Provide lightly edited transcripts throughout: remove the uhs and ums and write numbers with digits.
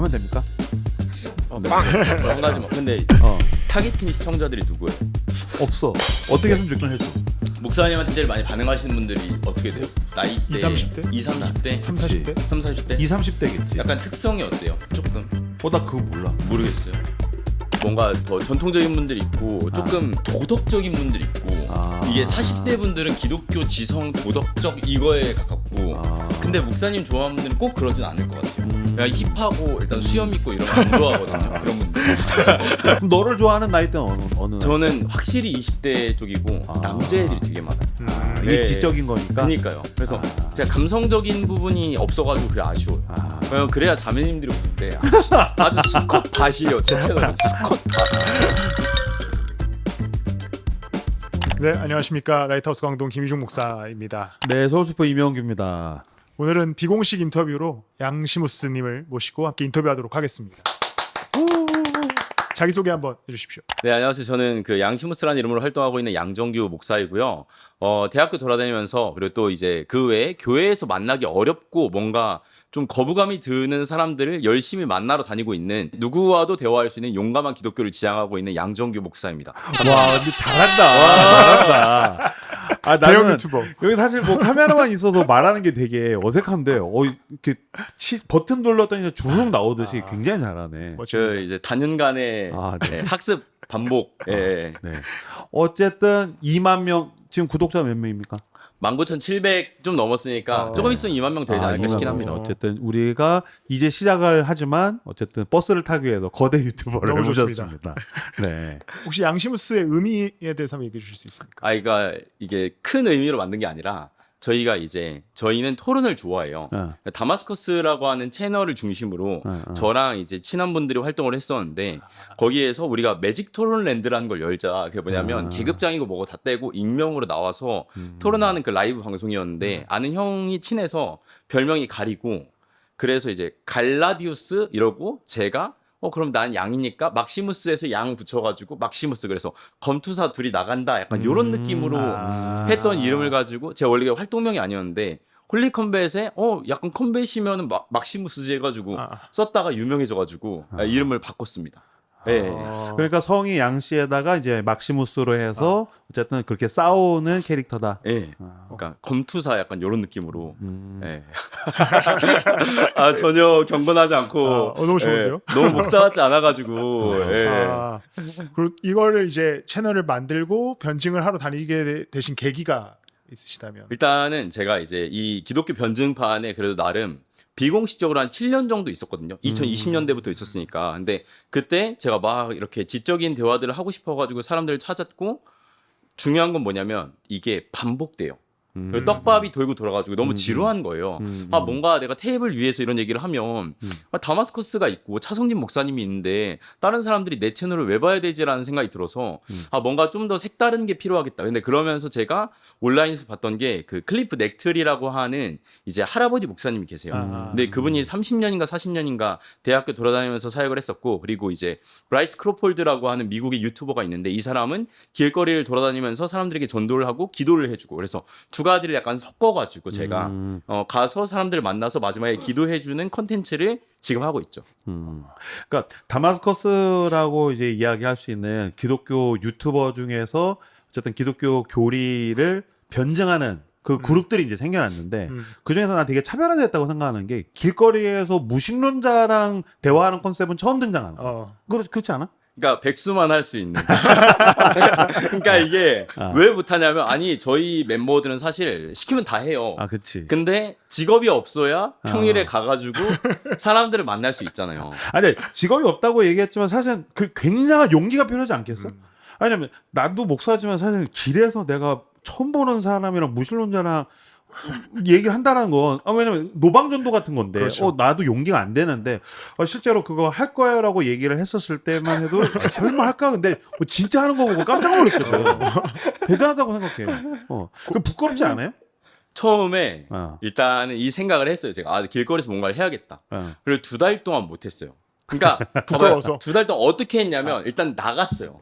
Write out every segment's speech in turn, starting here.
하면 됩니까? 네. 한 가지만. 근데 타겟팅 시청자들이 누구예요? 없어. 어떻게 했으면 좋긴 해줘. 목사님한테 제일 많이 반응하시는 분들이 어떻게 돼요? 나이대 20, 30대? 20, 30대? 3, 40대? 3, 40대? 20, 30대겠지. 약간 특성이 어때요? 조금 나 그거 몰라. 모르겠어요. 뭔가 더 전통적인 분들이 있고 조금 도덕적인 분들이 있고 이게 40대 분들은 기독교 지성 도덕적 이거에 가깝고 근데 목사님 좋아하는 분들은 꼭 그러진 않을 것 같아요. 그냥 힙하고 일단 수염 있고 이런 거 안 좋아하거든요. 그런 분들. 그럼 너를 좋아하는 나이대는 어느? 저는 확실히 20대 쪽이고 남자애들이 되게 많아요. 이게 네. 지적인 거니까. 그러니까요. 그래서 제가 감성적인 부분이 없어가지고 그게 아쉬워요. 왜냐면 그래야 자매님들이 볼 때 아주 수컷 밭이에요. 제 채널은 수컷 밭. 네, 안녕하십니까. 라이트하우스 광동 김희중 목사입니다. 네, 서울슈퍼 이명규입니다. 오늘은 비공식 인터뷰로 양시무스님을 모시고 함께 인터뷰하도록 하겠습니다. 자기소개 한번 해주십시오. 네, 안녕하세요. 저는 그 양시무스라는 이름으로 활동하고 있는 양정규 목사이고요. 대학교 돌아다니면서 그리고 또 이제 그 외에 교회에서 만나기 어렵고 뭔가 좀 거부감이 드는 사람들을 열심히 만나러 다니고 있는 누구와도 대화할 수 있는 용감한 기독교를 지향하고 있는 양정규 목사입니다. 와, 근데 잘한다. 대형 나는 유튜버. 여기 사실 뭐 카메라만 있어서 말하는 게 되게 어색한데, 이렇게 버튼 눌렀더니 주룩 나오듯이 굉장히 잘하네. 그 이제 단연간의 네. 네, 학습 반복. 예. 네. 어쨌든 2만 명 지금 구독자 몇 명입니까? 19,700 좀 넘었으니까 조금 있으면 2만 명 되지 않을까 싶긴 합니다. 어쨌든 우리가 이제 시작을 하지만 어쨌든 버스를 타기 위해서 거대 유튜버를 너무 모셨습니다. 네. 혹시 양시무스의 의미에 대해서 한번 얘기해 주실 수 있습니까? 그러니까 이게 큰 의미로 만든 게 아니라 저희는 토론을 좋아해요. 다마스커스라고 하는 채널을 중심으로 저랑 이제 친한 분들이 활동을 했었는데 거기에서 우리가 매직 토론랜드라는 걸 열자. 그게 뭐냐면 계급장이고 뭐고 다 떼고 익명으로 나와서 토론하는 그 라이브 방송이었는데 아는 형이 친해서 별명이 가리고 그래서 이제 갈라디우스 이러고 제가 그럼 난 양이니까 막시무스에서 양 붙여가지고 막시무스 그래서 검투사 둘이 나간다 약간 이런 느낌으로 했던 이름을 가지고 제가 원래 활동명이 아니었는데 홀리 컴뱃에 약간 컴뱃이면은 막시무스지 해가지고 썼다가 유명해져가지고 이름을 바꿨습니다. 네. 그러니까 성이 양씨에다가 이제 막시무스로 해서 어쨌든 그렇게 싸우는 캐릭터다. 네. 그러니까 검투사 약간 이런 느낌으로. 네. 전혀 경건하지 않고. 너무 좋은데요? 너무 목사 같지 않아가지고. 그리고 이거를 이제 채널을 만들고 변증을 하러 다니게 되신 계기가 있으시다면? 일단은 제가 이제 이 기독교 변증판에 그래도 나름 비공식적으로 한 7년 정도 있었거든요. 2020년대부터 있었으니까. 근데 그때 제가 막 이렇게 지적인 대화들을 하고 싶어가지고 사람들을 찾았고 중요한 건 뭐냐면 이게 반복돼요. 떡밥이 돌고 돌아가지고 너무 지루한 거예요. 뭔가 내가 테이블 위에서 이런 얘기를 하면 다마스커스가 있고 차성진 목사님이 있는데 다른 사람들이 내 채널을 왜 봐야 되지라는 생각이 들어서 뭔가 좀 더 색다른 게 필요하겠다. 근데 그러면서 제가 온라인에서 봤던 게 그 클리프 넥틀이라고 하는 이제 할아버지 목사님이 계세요. 근데 그분이 30년인가 40년인가 대학교 돌아다니면서 사역을 했었고 그리고 이제 브라이스 크로폴드라고 하는 미국의 유튜버가 있는데 이 사람은 길거리를 돌아다니면서 사람들에게 전도를 하고 기도를 해주고 그래서 두 가지를 약간 섞어가지고 제가 가서 사람들을 만나서 마지막에 기도해주는 컨텐츠를 지금 하고 있죠. 그러니까 다마스커스라고 이제 이야기할 수 있는 기독교 유튜버 중에서 어쨌든 기독교 교리를 변증하는 그 그룹들이 이제 생겨났는데 그 중에서 난 되게 차별화됐다고 생각하는 게 길거리에서 무신론자랑 대화하는 컨셉은 처음 등장하는 거야. 그렇지 않아? 그러니까 백수만 할 수 있는. 그러니까 이게 왜 못하냐면 저희 멤버들은 사실 시키면 다 해요. 그치. 근데 직업이 없어야 평일에 가가지고 사람들을 만날 수 있잖아요. 아니 직업이 없다고 얘기했지만 사실 그 굉장한 용기가 필요하지 않겠어? 왜냐면 나도 목사지만 사실 길에서 내가 처음 보는 사람이랑 무신론자랑 얘기를 한다는 건 왜냐면 노방전도 같은 건데 그렇죠. 나도 용기가 안 되는데 실제로 그거 할 거야라고 얘기를 했었을 때만 해도 설마 할까 근데 진짜 하는 거 보고 깜짝 놀랐거든. 대단하다고 생각해. 그 부끄럽지 않아요? 처음에 일단은 이 생각을 했어요. 제가 길거리에서 뭔가를 해야겠다. 그리고 2달 동안 못했어요. 그러니까 부끄러워서 2달 동안 어떻게 했냐면 일단 나갔어요.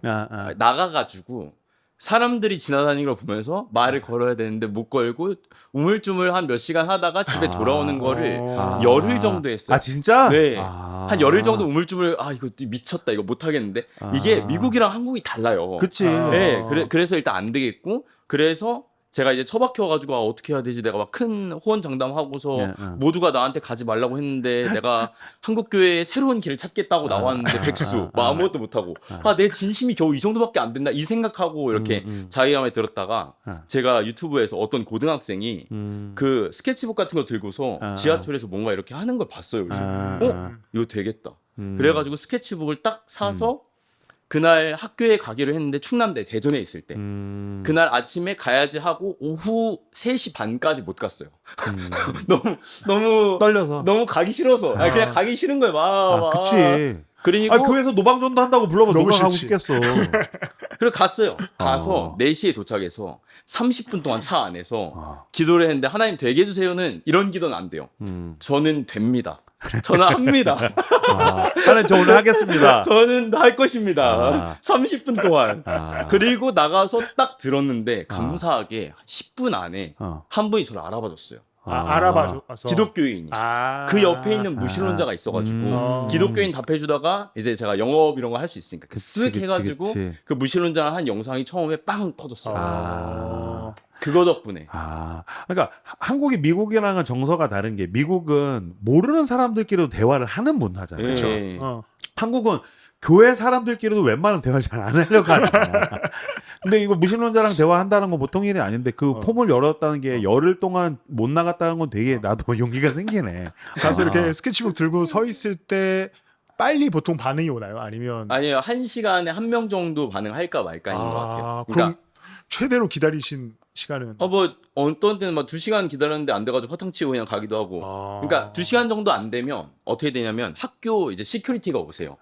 나가가지고 사람들이 지나다니는 걸 보면서 말을 걸어야 되는데 못 걸고 우물쭈물 한 몇 시간 하다가 집에 돌아오는 거를 열흘 정도 했어요. 아 진짜? 네. 아. 한 열흘 정도 우물쭈물 이거 미쳤다 이거 못 하겠는데 이게 미국이랑 한국이 달라요. 그치. 네. 그래서 일단 안 되겠고 그래서 제가 이제 처박혀가지고 어떻게 해야 되지? 내가 막 큰 호언장담하고서 예, 모두가 나한테 가지 말라고 했는데 내가 한국 교회에 새로운 길을 찾겠다고 나왔는데 백수 뭐 아무것도 못하고 내 진심이 겨우 이 정도밖에 안 된다 이 생각하고 이렇게 자의함에 들었다가 제가 유튜브에서 어떤 고등학생이 그 스케치북 같은 거 들고서 지하철에서 뭔가 이렇게 하는 걸 봤어요. 그래서 이거 되겠다. 그래가지고 스케치북을 딱 사서 그날 학교에 가기로 했는데 충남대 대전에 있을 때 그날 아침에 가야지 하고 오후 3시 반까지 못 갔어요. 너무 떨려서. 너무 가기 싫어서 그냥 가기 싫은 거예요. 그치. 그리고 교회에서 노방전도 한다고 불러면 너무 누가 가고 싫지. 싶겠어. 그리고 갔어요. 가서 4시에 도착해서 30분 동안 차 안에서 기도를 했는데 하나님 되게 해주세요는 이런 기도는 안 돼요. 저는 됩니다. 저는 합니다. 하나님 저 오늘 하겠습니다. 저는 할 것입니다. 30분 동안. 그리고 나가서 딱 들었는데 감사하게 10분 안에 한 분이 저를 알아봐줬어요. 알아봐줘서 기독교인이. 그 옆에 있는 무신론자가 있어가지고 기독교인 답해주다가 이제 제가 영업 이런 거 할 수 있으니까 쓱 해가지고 그치. 그 무신론자 한 영상이 처음에 빵 터졌어요. 그거 덕분에. 그러니까 한국이 미국이랑은 정서가 다른 게 미국은 모르는 사람들끼리도 대화를 하는 문화잖아요. 그쵸. 한국은 교회 사람들끼리도 웬만하면 대화를 잘 안 하려고 하잖아. 근데 이거 무신론자랑 대화한다는 건 보통 일이 아닌데 그 폼을 열었다는 게 열흘 동안 못 나갔다는 건 되게 나도 용기가 생기네. 가서 이렇게 스케치북 들고 서 있을 때 빨리 보통 반응이 오나요? 아니면 아니요, 1시간에 1명 정도 반응할까 말까인 것 같아요. 그럼 최대로 기다리신 시간은 뭐 어떤 때는 막 2시간 기다렸는데 안 돼가지고 허탕 치고 그냥 가기도 하고. 그러니까 2시간 정도 안 되면 어떻게 되냐면 학교 이제 시큐리티가 오세요.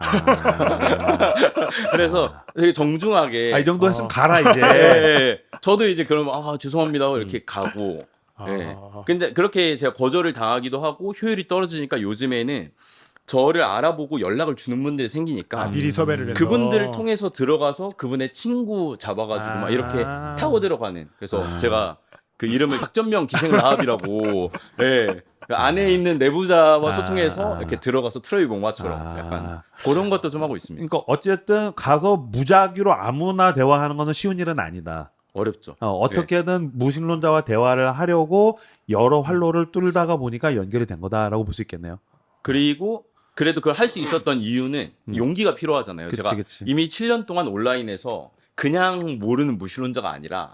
그래서 되게 정중하게. 이 정도 했으면 가라 이제. 예. 저도 이제 그러면 죄송합니다 이렇게 가고. 예. 근데 그렇게 제가 거절을 당하기도 하고 효율이 떨어지니까 요즘에는 저를 알아보고 연락을 주는 분들이 생기니까 미리 섭외를 해서 그분들을 통해서 들어가서 그분의 친구 잡아가지고 막 이렇게 타고 들어가는. 그래서 제가 그 이름을 작전명 기생라합이라고 예. 그 안에 있는 내부자와 소통해서 이렇게 들어가서 트로이 목마처럼 약간 그런 것도 좀 하고 있습니다. 그러니까 어쨌든 가서 무작위로 아무나 대화하는 거는 쉬운 일은 아니다. 어렵죠. 어떻게든 무신론자와 대화를 하려고 여러 활로를 뚫다가 보니까 연결이 된 거다라고 볼 수 있겠네요. 그리고 그래도 그걸 할 수 있었던 이유는 용기가 필요하잖아요. 제가 그치. 이미 7년 동안 온라인에서 그냥 모르는 무신론자가 아니라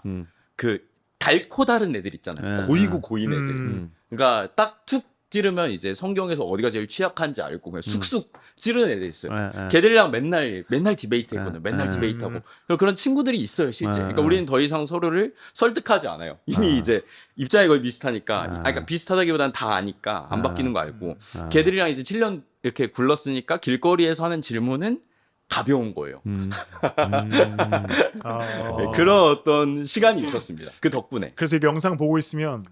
그 달코 다른 애들 있잖아요. 고이고 고인 애들. 그러니까 딱 툭 찌르면 이제 성경에서 어디가 제일 취약한지 알고 그냥 쑥쑥 찌르는 애들 있어요. 걔들이랑 맨날 디베이트 했거든요. 맨날 디베이트하고. 그런 친구들이 있어요, 실제. 그러니까 우리는 더 이상 서로를 설득하지 않아요. 이미 이제 입장이 거의 비슷하니까. 그러니까 비슷하다기보다는 다 아니까 안 바뀌는 거 알고. 걔들이랑 이제 7년 이렇게 굴렀으니까 길거리에서 하는 질문은 가벼운 거예요. 네, 그런 어떤 시간이 있었습니다. 그 덕분에. 그래서 이 영상 보고 있으면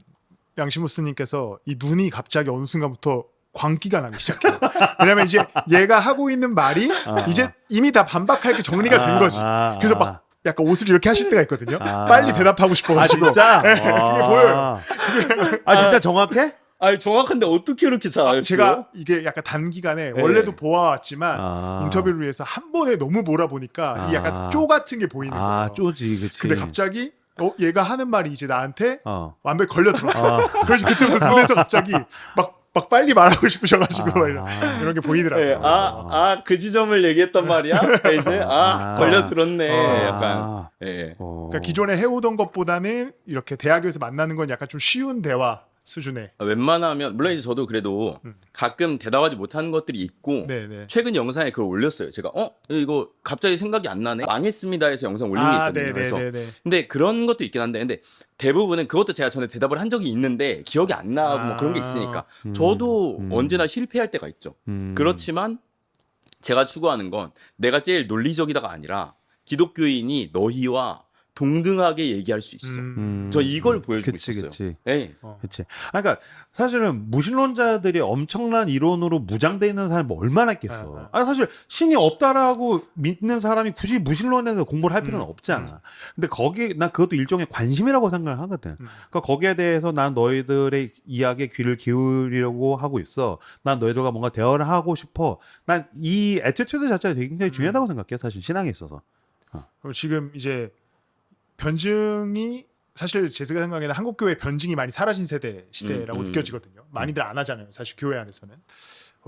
양시무스님께서 이 눈이 갑자기 어느 순간부터 광기가 나기 시작해요. 왜냐면 이제 얘가 하고 있는 말이 이제 이미 다 반박할 게 정리가 된 거지. 그래서 막 약간 옷을 이렇게 하실 때가 있거든요. 빨리 대답하고 싶어가지고. 진짜? 그게 보여요. 진짜 정확해? 아니 정확한데 어떻게 이렇게 잘 알았어요? 제가 이게 약간 단기간에 원래도 보아왔지만 인터뷰를 위해서 한 번에 너무 몰아보니까 이 약간 쪼 같은 게 보이는 거예요. 쪼지, 그치. 근데 갑자기 얘가 하는 말이 이제 나한테 완벽히 걸려들었어. 그래서 그때부터 눈에서 갑자기 막 빨리 말하고 싶으셔가지고 이런 게 보이더라고요. 네, 그 지점을 얘기했단 말이야. 이제 걸려들었네. 약간. 그러니까 기존에 해오던 것보다는 이렇게 대학교에서 만나는 건 약간 좀 쉬운 대화 수준의. 웬만하면 물론 이제 저도 그래도 가끔 대답하지 못하는 것들이 있고 네네. 최근 영상에 그걸 올렸어요. 제가 이거 갑자기 생각이 안 나네. 망했습니다 해서 영상 올린 게 있거든요. 그래서 근데 그런 것도 있긴 한데 근데 대부분은 그것도 제가 전에 대답을 한 적이 있는데 기억이 안 나고 뭐 그런 게 있으니까 저도 언제나 실패할 때가 있죠. 그렇지만 제가 추구하는 건 내가 제일 논리적이다가 아니라 기독교인이 너희와 동등하게 얘기할 수 있어. 저 이걸 보여주고 그치, 있었어요. 그치. 네. 그렇지. 그러니까 사실은 무신론자들이 엄청난 이론으로 무장돼 있는 사람이 뭐 얼마나 있겠어. 사실 신이 없다라고 믿는 사람이 굳이 무신론에서 공부를 할 필요는 없잖아. 근데 거기 난 그것도 일종의 관심이라고 생각을 하거든. 그러니까 거기에 대해서 난 너희들의 이야기에 귀를 기울이려고 하고 있어. 난 너희들과 뭔가 대화를 하고 싶어. 난 이 애티튜드 자체가 되게 굉장히 중요하다고 생각해. 사실 신앙에 있어서. 그리고 지금 이제 변증이 사실 제가 생각에는 한국 교회 변증이 많이 사라진 시대라고 느껴지거든요. 많이들 안 하잖아요. 사실 교회 안에서는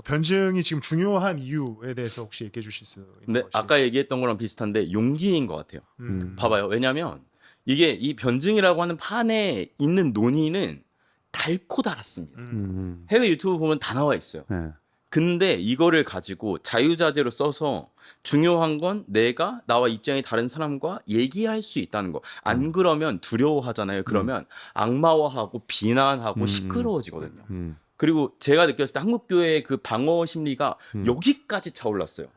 변증이 지금 중요한 이유에 대해서 혹시 얘기해 주실 수 있는 근데 것이? 아까 얘기했던 거랑 비슷한데 용기인 것 같아요. 봐봐요. 왜냐하면 이게 이 변증이라고 하는 판에 있는 논의는 달고 달았습니다. 해외 유튜브 보면 다 나와 있어요. 네. 근데 이거를 가지고 자유자재로 써서 중요한 건 내가 나와 입장이 다른 사람과 얘기할 수 있다는 거. 안 그러면 두려워하잖아요. 그러면 악마화하고 비난하고 시끄러워지거든요. 그리고 제가 느꼈을 때 한국 교회의 그 방어 심리가 여기까지 차올랐어요.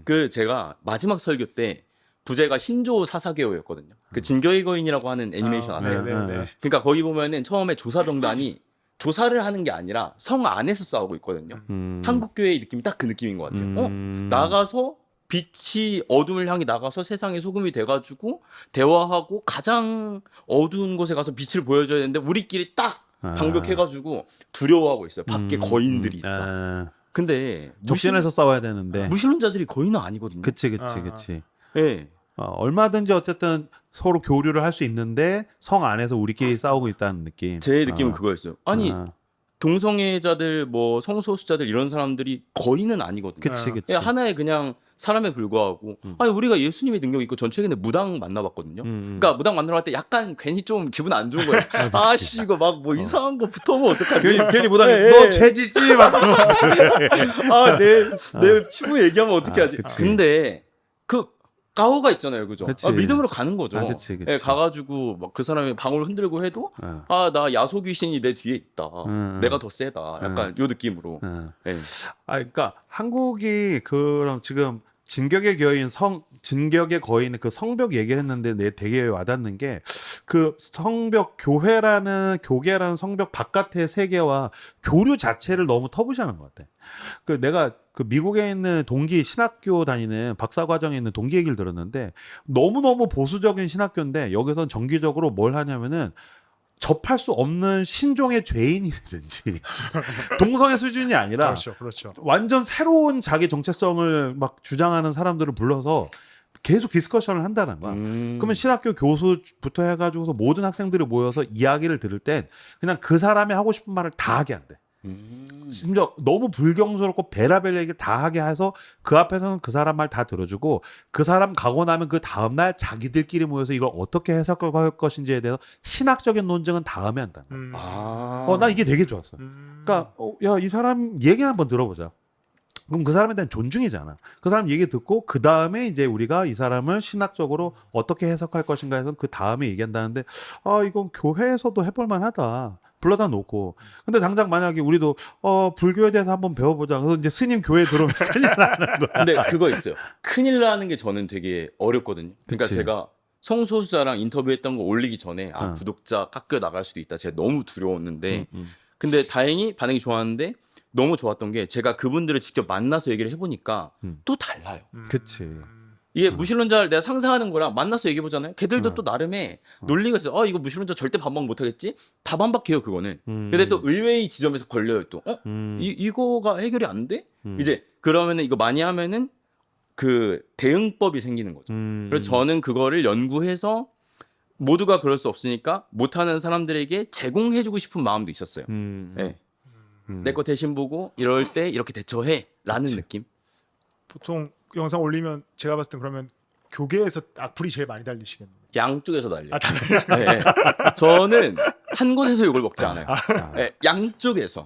그 제가 마지막 설교 때 부제가 신조 사사계호였거든요. 그 진격의 거인이라고 하는 애니메이션 아세요? 네네네. 그러니까 거기 보면은 처음에 조사병단이 조사를 하는 게 아니라 성 안에서 싸우고 있거든요. 한국 교회의 느낌이 딱 그 느낌인 것 같아요. 나가서 빛이 어둠을 향해 나가서 세상의 소금이 돼가지고 대화하고 가장 어두운 곳에 가서 빛을 보여줘야 되는데 우리끼리 딱 방벽해가지고 두려워하고 있어요. 밖에 거인들이 있다. 근데 적신에서 싸워야 되는데. 무신론자들이 거인은 아니거든요. 그치. 네. 얼마든지 어쨌든 서로 교류를 할 수 있는데 성 안에서 우리끼리 싸우고 있다는 느낌. 제 느낌은 그거였어요. 아니 동성애자들 뭐 성소수자들 이런 사람들이 거인은 아니거든요. 그치. 그냥 하나의 그냥 사람에 불과하고 아니 우리가 예수님의 능력 있고 전 최근에 무당 만나봤거든요. 그러니까 무당 만나러 갈 때 약간 괜히 좀 기분 안 좋은 거예요. 아씨 이거 막 뭐 이상한 거 붙어보면 어떡하지? 괜히 무당이 너 죄짓지 막. 내 치부 얘기하면 어떻게 하지? 그치. 근데 그 가오가 있잖아요, 그죠? 그치. 믿음으로 가는 거죠. 그치. 예, 가가지고 막 그 사람이 방울을 흔들고 해도 나 야소 귀신이 내 뒤에 있다. 내가 더 세다. 약간 요 느낌으로. 예. 그러니까 한국이 그럼 지금 진격의 거인 그 성벽 얘기를 했는데 내 되게 와닿는 게 그 성벽 교계라는 성벽 바깥의 세계와 교류 자체를 너무 터부시하는 것 같아. 그 내가 그 미국에 있는 동기 신학교 다니는 박사 과정에 있는 동기 얘기를 들었는데 너무너무 보수적인 신학교인데 여기선 정기적으로 뭘 하냐면은 접할 수 없는 신종의 죄인이라든지 동성애 수준이 아니라 그렇죠. 완전 새로운 자기 정체성을 막 주장하는 사람들을 불러서 계속 디스커션을 한다는 거야. 그러면 신학교 교수부터 해가지고서 모든 학생들이 모여서 이야기를 들을 땐 그냥 그 사람이 하고 싶은 말을 다 하게 한대. 심지어 너무 불경스럽고 베라벨 얘기를 다 하게 해서 그 앞에서는 그 사람 말 다 들어주고 그 사람 가고 나면 그 다음날 자기들끼리 모여서 이걸 어떻게 해석할 것인지에 대해서 신학적인 논쟁은 다음에 한다. 난 이게 되게 좋았어. 그러니까 야, 이 사람 얘기 한번 들어보자. 그럼 그 사람에 대한 존중이잖아. 그 사람 얘기 듣고 그 다음에 이제 우리가 이 사람을 신학적으로 어떻게 해석할 것인가 해서 그 다음에 얘기한다는데 이건 교회에서도 해볼 만하다. 불러다 놓고. 근데 당장 만약에 우리도 불교에 대해서 한번 배워보자. 그래서 이제 스님 교회 들어오면 큰일 나는 거야. 근데 그거 있어요. 큰일 나는 게 저는 되게 어렵거든요. 그러니까 그치. 제가 성소수자랑 인터뷰했던 거 올리기 전에 구독자 깎여 나갈 수도 있다. 제가 너무 두려웠는데 근데 다행히 반응이 좋았는데 너무 좋았던 게 제가 그분들을 직접 만나서 얘기를 해보니까 또 달라요. 그치. 이게 무신론자를 내가 상상하는 거랑 만나서 얘기해보잖아요. 걔들도 또 나름의 논리가 있어요. 이거 무신론자 절대 반박 못하겠지? 다 반박해요, 그거는. 근데 또 의외의 지점에서 걸려요, 또. 이거가 해결이 안 돼? 이제 그러면은 이거 많이 하면은 그 대응법이 생기는 거죠. 그래서 저는 그거를 연구해서 모두가 그럴 수 없으니까 못하는 사람들에게 제공해주고 싶은 마음도 있었어요. 네. 내 거 대신 보고 이럴 때 이렇게 대처해 라는 느낌. 보통 영상 올리면 제가 봤을 때 그러면 교계에서 악플이 제일 많이 달리시겠네요. 양쪽에서 달려요. 네. 저는 한 곳에서 욕을 먹지 않아요. 네, 양쪽에서.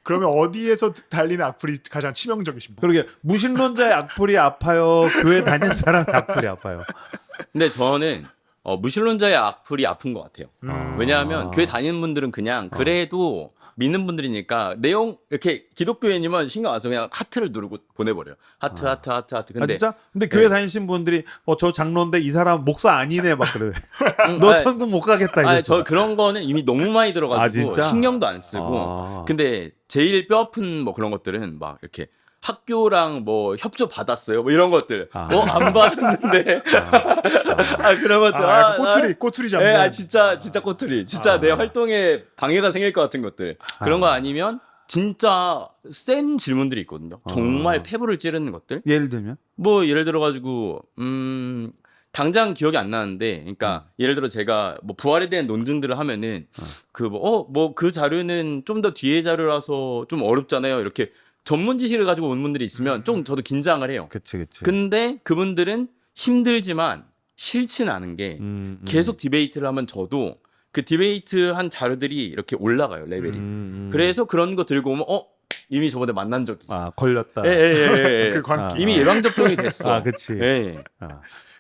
그러면 어디에서 달리는 악플이 가장 치명적이십니까? 그러게 무신론자의 악플이 아파요. 교회 다니는 사람의 악플이 아파요. 근데 저는 무신론자의 악플이 아픈 것 같아요. 왜냐하면 교회 다니는 분들은 그냥 그래도 믿는 분들이니까 내용 이렇게 기독교인이면 신경 안 써서 그냥 하트를 누르고 보내버려요. 하트. 근데 아 진짜? 근데 교회 다니신 분들이 저 장로인데 이 사람 목사 아니네 막 그래. 너 천국 못 가겠다 이랬어. 저 그런 거는 이미 너무 많이 들어가지고 진짜? 신경도 안 쓰고. 근데 제일 뼈 아픈 뭐 그런 것들은 막 이렇게 학교랑 뭐 협조 받았어요. 뭐 이런 것들. 안 받았는데. 그런 것들. 꼬투리 잡는. 네, 진짜 꼬투리. 진짜 내 활동에 방해가 생길 것 같은 것들. 그런 거 아니면 진짜 센 질문들이 있거든요. 정말 폐부를 찌르는 것들. 예를 들면? 뭐 예를 들어 가지고 당장 기억이 안 나는데, 그러니까 예를 들어 제가 뭐 부활에 대한 논증들을 하면은 그 자료는 좀 더 뒤에 자료라서 좀 어렵잖아요. 이렇게 전문 지식을 가지고 온 분들이 있으면 좀 저도 긴장을 해요. 그치. 근데 그분들은 힘들지만 싫지는 않은 게 계속 디베이트를 하면 저도 그 디베이트 한 자료들이 이렇게 올라가요, 레벨이. 그래서 그런 거 들고 오면 이미 저번에 만난 적이 있어. 걸렸다. 예. 그 광기. 이미 예방 접종이 됐어. 그치. 예.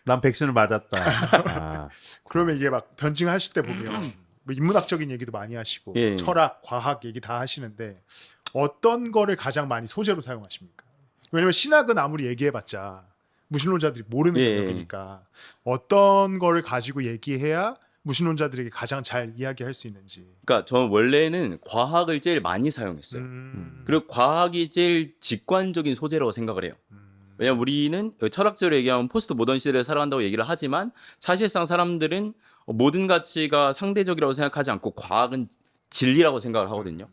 난 백신을 맞았다. 그러면 이게 막 변증하실 때 보면 뭐 인문학적인 얘기도 많이 하시고 예. 철학, 과학 얘기 다 하시는데 어떤 거를 가장 많이 소재로 사용하십니까? 왜냐면 신학은 아무리 얘기해봤자 무신론자들이 모르는 예. 영역이니까 어떤 거를 가지고 얘기해야 무신론자들에게 가장 잘 이야기할 수 있는지. 그러니까 저는 원래는 과학을 제일 많이 사용했어요. 그리고 과학이 제일 직관적인 소재라고 생각을 해요. 왜냐면 우리는 철학적으로 얘기하면 포스트 모던 시대를 살아간다고 얘기를 하지만 사실상 사람들은 모든 가치가 상대적이라고 생각하지 않고 과학은 진리라고 생각을 하거든요.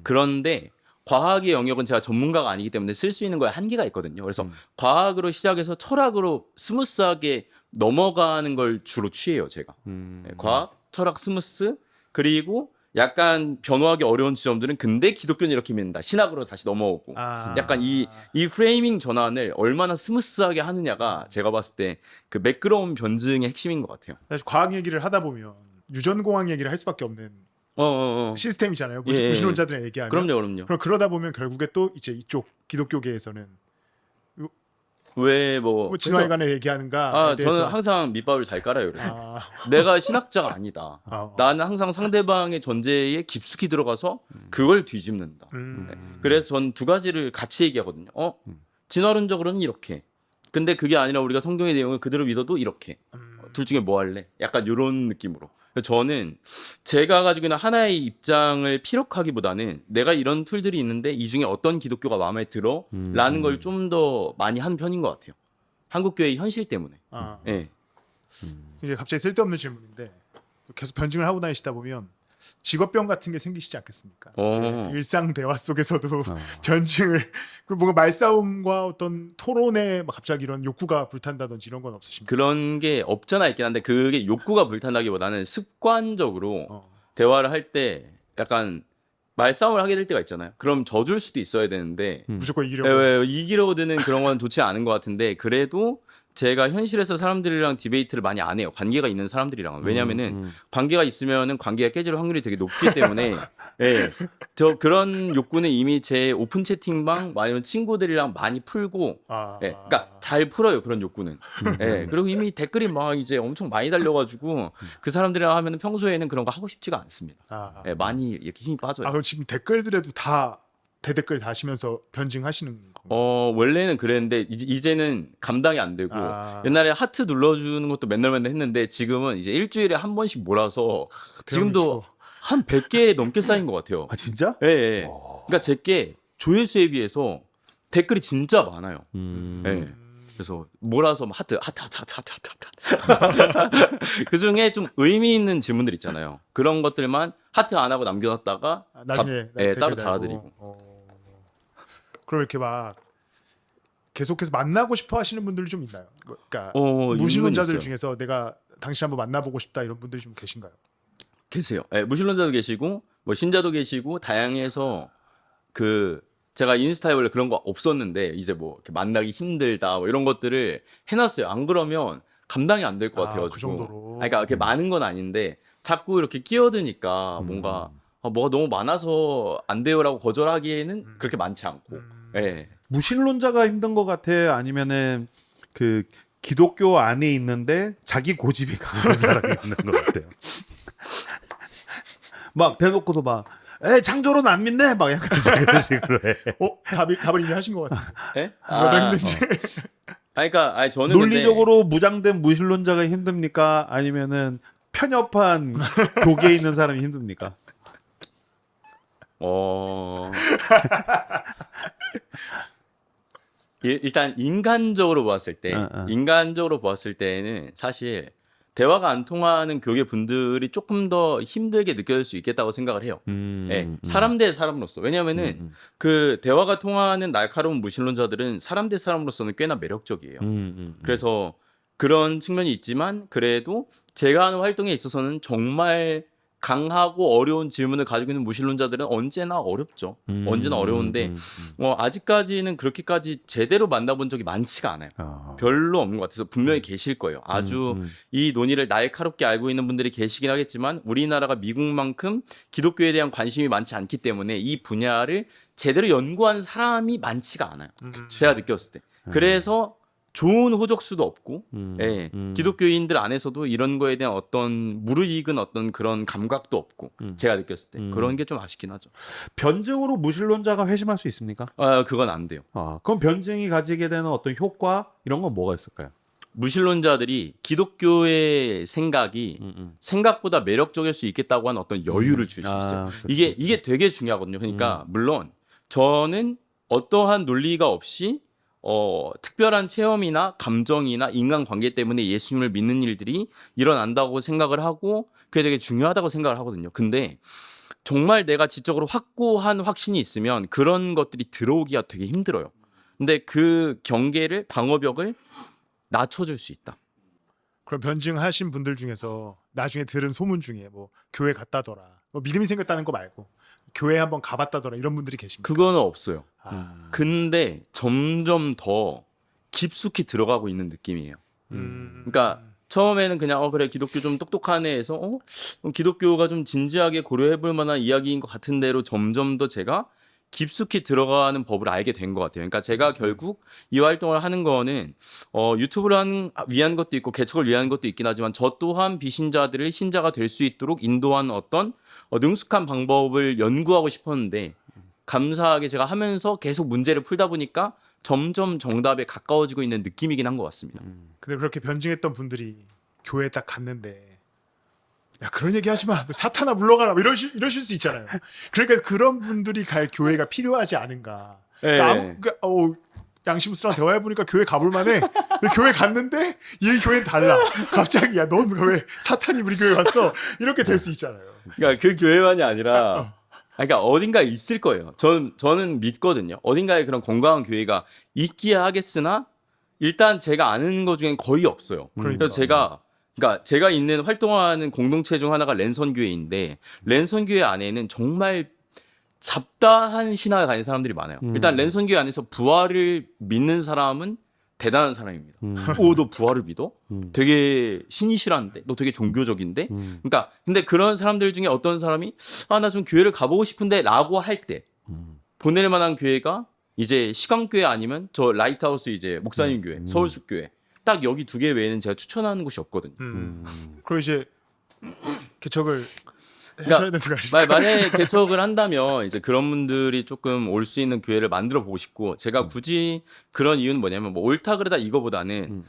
그런데 과학의 영역은 제가 전문가가 아니기 때문에 쓸 수 있는 거에 한계가 있거든요. 그래서 과학으로 시작해서 철학으로 스무스하게 넘어가는 걸 주로 취해요, 제가. 네, 과학, 철학, 스무스, 그리고 약간 변호하기 어려운 지점들은 근데 기독교는 이렇게 믿는다. 신학으로 다시 넘어오고. 약간 이 프레이밍 전환을 얼마나 스무스하게 하느냐가 제가 봤을 때 그 매끄러운 변증의 핵심인 것 같아요. 사실 과학 얘기를 하다 보면 유전공학 얘기를 할 수밖에 없는 시스템이잖아요. 예. 무신론자들의 얘기하면. 그럼요. 그럼 그러다 보면 결국에 또 이제 이쪽 기독교계에서는 왜 뭐 진화관에 얘기하는가? 저는 항상 밑밥을 잘 깔아요. 그래서 내가 신학자가 아니다. 나는 항상 상대방의 전제에 깊숙이 들어가서 그걸 뒤집는다. 네. 그래서 전 두 가지를 같이 얘기하거든요. 진화론적으로는 이렇게. 근데 그게 아니라 우리가 성경의 내용을 그대로 믿어도 이렇게. 둘 중에 뭐 할래? 약간 이런 느낌으로. 저는 제가 가지고 있는 하나의 입장을 피력하기보다는 내가 이런 툴들이 있는데 이 중에 어떤 기독교가 마음에 들어? 라는 걸 좀 더 많이 한 편인 것 같아요. 한국교회의 현실 때문에. 네. 이제 갑자기 쓸데없는 질문인데 계속 변증을 하고 다니시다 보면 직업병 같은 게 생기시지 않겠습니까? 일상 대화 속에서도 변증을 뭔가 말싸움과 어떤 토론에 막 갑자기 이런 욕구가 불탄다든지 이런 건 없으십니까? 그런 게 없잖아 있긴 한데 그게 욕구가 불탄다기보다는 습관적으로 대화를 할 때 약간 말싸움을 하게 될 때가 있잖아요. 그럼 져줄 수도 있어야 되는데 무조건 이기려고. 이기려고 드는 그런 건 좋지 않은 것 같은데 그래도 제가 현실에서 사람들이랑 디베이트를 많이 안 해요. 관계가 있는 사람들이랑은. 왜냐면은 관계가 있으면은 관계가 깨질 확률이 되게 높기 때문에 저 그런 욕구는 이미 제 오픈 채팅방 아니면 친구들이랑 많이 풀고 그러니까 잘 풀어요. 그런 욕구는. 그리고 이미 댓글이 막 이제 엄청 많이 달려가지고 그 사람들이랑 하면은 평소에는 그런 거 하고 싶지가 않습니다. 많이 이렇게 힘이 빠져요. 그럼 지금 댓글들에도 다 대댓글 다시면서 변증하시는 건가요? 원래는 그랬는데 이제는 감당이 안 되고 옛날에 하트 눌러주는 것도 맨날 했는데 지금은 이제 일주일에 한 번씩 몰아서 지금도 한 100개 넘게 쌓인 것 같아요. 진짜? 네. 그러니까 제게 조회수에 비해서 댓글이 진짜 많아요. 네. 그래서 몰아서 하트. 그 중에 좀 의미 있는 질문들 있잖아요. 그런 것들만 하트 안 하고 남겨놨다가 나중에 따로 달아드리고. 그럼 이렇게 막 계속해서 만나고 싶어 하시는 분들이 좀 있나요? 그러니까 무신론자들 중에서 내가 당신 한번 만나보고 싶다 이런 분들이 좀 계신가요? 계세요. 무신론자도 계시고 뭐 신자도 계시고 다양해서 제가 인스타에 원래 그런 거 없었는데 이제 뭐 이렇게 만나기 힘들다 뭐 이런 것들을 해놨어요. 안 그러면 감당이 안 될 것 같아가지고. 그 정도로. 그러니까 그렇게 많은 건 아닌데 자꾸 이렇게 끼어드니까 뭔가 뭐가 너무 많아서 안 돼요라고 거절하기에는 그렇게 많지 않고. 무신론자가 힘든 것 같아? 아니면은 그 기독교 안에 있는데 자기 고집이 강한 사람이 있는 것 같아요. 막 대놓고서 막 에 창조로는 안 믿네 막 약간 그런 식으로 해. 답을 이미 하신 것 같은데. 예? 뭐가 힘든지. 그러니까 저는 논리적으로 무장된 무신론자가 힘듭니까? 아니면은 편협한 교계에 있는 사람이 힘듭니까? 일단 인간적으로 보았을 때는 사실 대화가 안 통하는 교계 분들이 조금 더 힘들게 느껴질 수 있겠다고 생각을 해요. 사람 대 사람으로서. 왜냐하면은 그 대화가 통하는 날카로운 무신론자들은 사람 대 사람으로서는 꽤나 매력적이에요. 그래서 그런 측면이 있지만 그래도 제가 하는 활동에 있어서는 정말 강하고 어려운 질문을 가지고 있는 무신론자들은 언제나 어렵죠. 언제나 어려운데 아직까지는 그렇게까지 제대로 만나본 적이 많지가 않아요. 별로 없는 것 같아서 분명히 계실 거예요. 아주 이 논의를 날카롭게 알고 있는 분들이 계시긴 하겠지만 우리나라가 미국만큼 기독교에 대한 관심이 많지 않기 때문에 이 분야를 제대로 연구하는 사람이 많지가 않아요. 제가 느꼈을 때. 그래서 좋은 호적수도 없고 기독교인들 안에서도 이런 거에 대한 어떤 무르익은 어떤 그런 감각도 없고 제가 느꼈을 때 그런 게 좀 아쉽긴 하죠. 변증으로 무신론자가 회심할 수 있습니까? 그건 안 돼요. 그럼 변증이 가지게 되는 어떤 효과 이런 건 뭐가 있을까요? 무신론자들이 기독교의 생각이 생각보다 매력적일 수 있겠다고 하는 어떤 여유를 줄 수 있어요. 이게 되게 중요하거든요. 그러니까 물론 저는 어떠한 논리가 없이 특별한 체험이나 감정이나 인간관계 때문에 예수님을 믿는 일들이 일어난다고 생각을 하고 그게 되게 중요하다고 생각을 하거든요. 근데 정말 내가 지적으로 확고한 확신이 있으면 그런 것들이 들어오기가 되게 힘들어요. 근데 그 경계를 방어벽을 낮춰줄 수 있다. 그럼 변증하신 분들 중에서 나중에 들은 소문 중에 뭐 교회 갔다더라, 뭐 믿음이 생겼다는 거 말고 교회 한번 가봤다더라 이런 분들이 계십니까? 그거는 없어요. 근데 점점 더 깊숙이 들어가고 있는 느낌이에요. 그러니까 처음에는 그냥 그래 기독교 좀 똑똑하네 해서 기독교가 좀 진지하게 고려해볼 만한 이야기인 것 같은 대로 점점 더 제가 깊숙이 들어가는 법을 알게 된 것 같아요. 그러니까 제가 결국 이 활동을 하는 거는 유튜브를 위한 것도 있고 개척을 위한 것도 있긴 하지만 저 또한 비신자들을 신자가 될 수 있도록 인도하는 어떤 능숙한 방법을 연구하고 싶었는데 감사하게 제가 하면서 계속 문제를 풀다 보니까 점점 정답에 가까워지고 있는 느낌이긴 한 것 같습니다. 근데 그렇게 변증했던 분들이 교회에 딱 갔는데 야 그런 얘기 하지 마, 사탄아 물러가라 이러실 수 있잖아요. 그러니까 그런 분들이 갈 교회가 필요하지 않은가. 그러니까 양심스랑 대화해 보니까 교회 가볼 만해. 교회 갔는데 이 교회는 달라. 갑자기 야 넌 왜 사탄이 우리 교회 갔어? 이렇게 될 수 있잖아요. 그러니까 그 교회만이 아니라 그러니까 어딘가에 있을 거예요. 저는 믿거든요. 어딘가에 그런 건강한 교회가 있기야 하겠으나 일단 제가 아는 것 중엔 거의 없어요. 그래서 제가 있는 활동하는 공동체 중 하나가 랜선교회인데 랜선교회 안에는 정말 잡다한 신앙을 가진 사람들이 많아요. 일단 랜선교회 안에서 부활을 믿는 사람은 대단한 사람입니다. 너 부활을 믿어? 되게 신이시라는데? 너 되게 종교적인데? 그러니까 근데 그런 사람들 중에 어떤 사람이 나 좀 교회를 가보고 싶은데 라고 할 때 보낼 만한 교회가 이제 시강교회 아니면 저 라이트하우스 이제 목사님 교회, 서울숲교회 딱 여기 두 개 외에는 제가 추천하는 곳이 없거든요. 그럼 이제 개척을 해줘야 되는 거 아닙니까? 만약에 개척을 한다면 이제 그런 분들이 조금 올 수 있는 교회를 만들어 보고 싶고 제가 굳이 그런 이유는 뭐냐면 뭐 옳다 그르다 이거보다는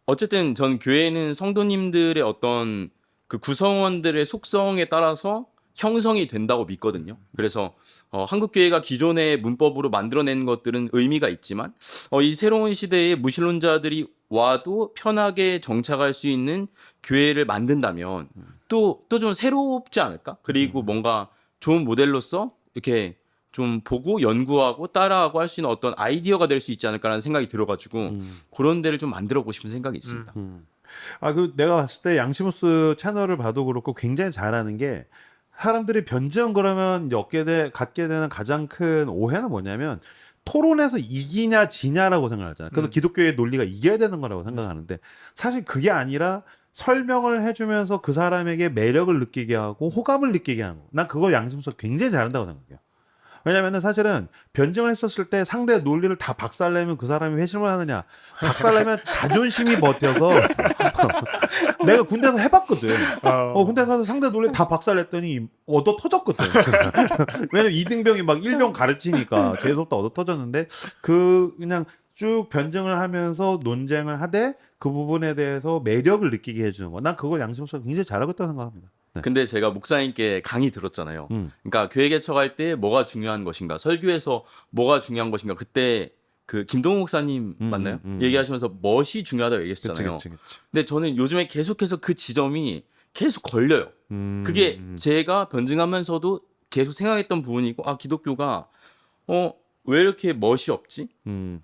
어쨌든 전 교회는 성도님들의 어떤 그 구성원들의 속성에 따라서 형성이 된다고 믿거든요. 그래서 한국교회가 기존의 문법으로 만들어낸 것들은 의미가 있지만 이 새로운 시대에 무신론자들이 와도 편하게 정착할 수 있는 교회를 만든다면 또 좀 새롭지 않을까? 그리고 뭔가 좋은 모델로서 이렇게 좀 보고 연구하고 따라하고 할 수 있는 어떤 아이디어가 될 수 있지 않을까라는 생각이 들어가지고 그런 데를 좀 만들어 보고 싶은 생각이 있습니다. 내가 봤을 때 양시모스 채널을 봐도 그렇고 굉장히 잘하는 게 사람들이 변증 그러면 갖게 되는 가장 큰 오해는 뭐냐면 토론에서 이기냐 지냐라고 생각하잖아요. 그래서 기독교의 논리가 이겨야 되는 거라고 생각하는데 사실 그게 아니라 설명을 해주면서 그 사람에게 매력을 느끼게 하고 호감을 느끼게 하는 거. 난 그걸 양심수 굉장히 잘한다고 생각해요. 왜냐면은 사실은 변증을 했었을 때 상대 논리를 다 박살내면 그 사람이 회심을 하느냐. 박살내면 자존심이 버텨서 내가 군대에서 해봤거든. 군대 가서 상대 논리 다 박살냈더니 얻어 터졌거든. 왜냐면 이등병이 막 일병 가르치니까 계속 또 얻어 터졌는데 그냥 쭉 변증을 하면서 논쟁을 하되 그 부분에 대해서 매력을 느끼게 해주는 거. 난 그걸 양심수가 굉장히 잘하고 있다고 생각합니다. 네. 근데 제가 목사님께 강의 들었잖아요. 그러니까 교회 개척할 때 뭐가 중요한 것인가, 설교에서 뭐가 중요한 것인가. 그때 그 김동욱 목사님 맞나요? 얘기하시면서 멋이 중요하다고 얘기하셨잖아요. 그치. 근데 저는 요즘에 계속해서 그 지점이 계속 걸려요. 그게 제가 변증하면서도 계속 생각했던 부분이고, 아, 기독교가 왜 이렇게 멋이 없지?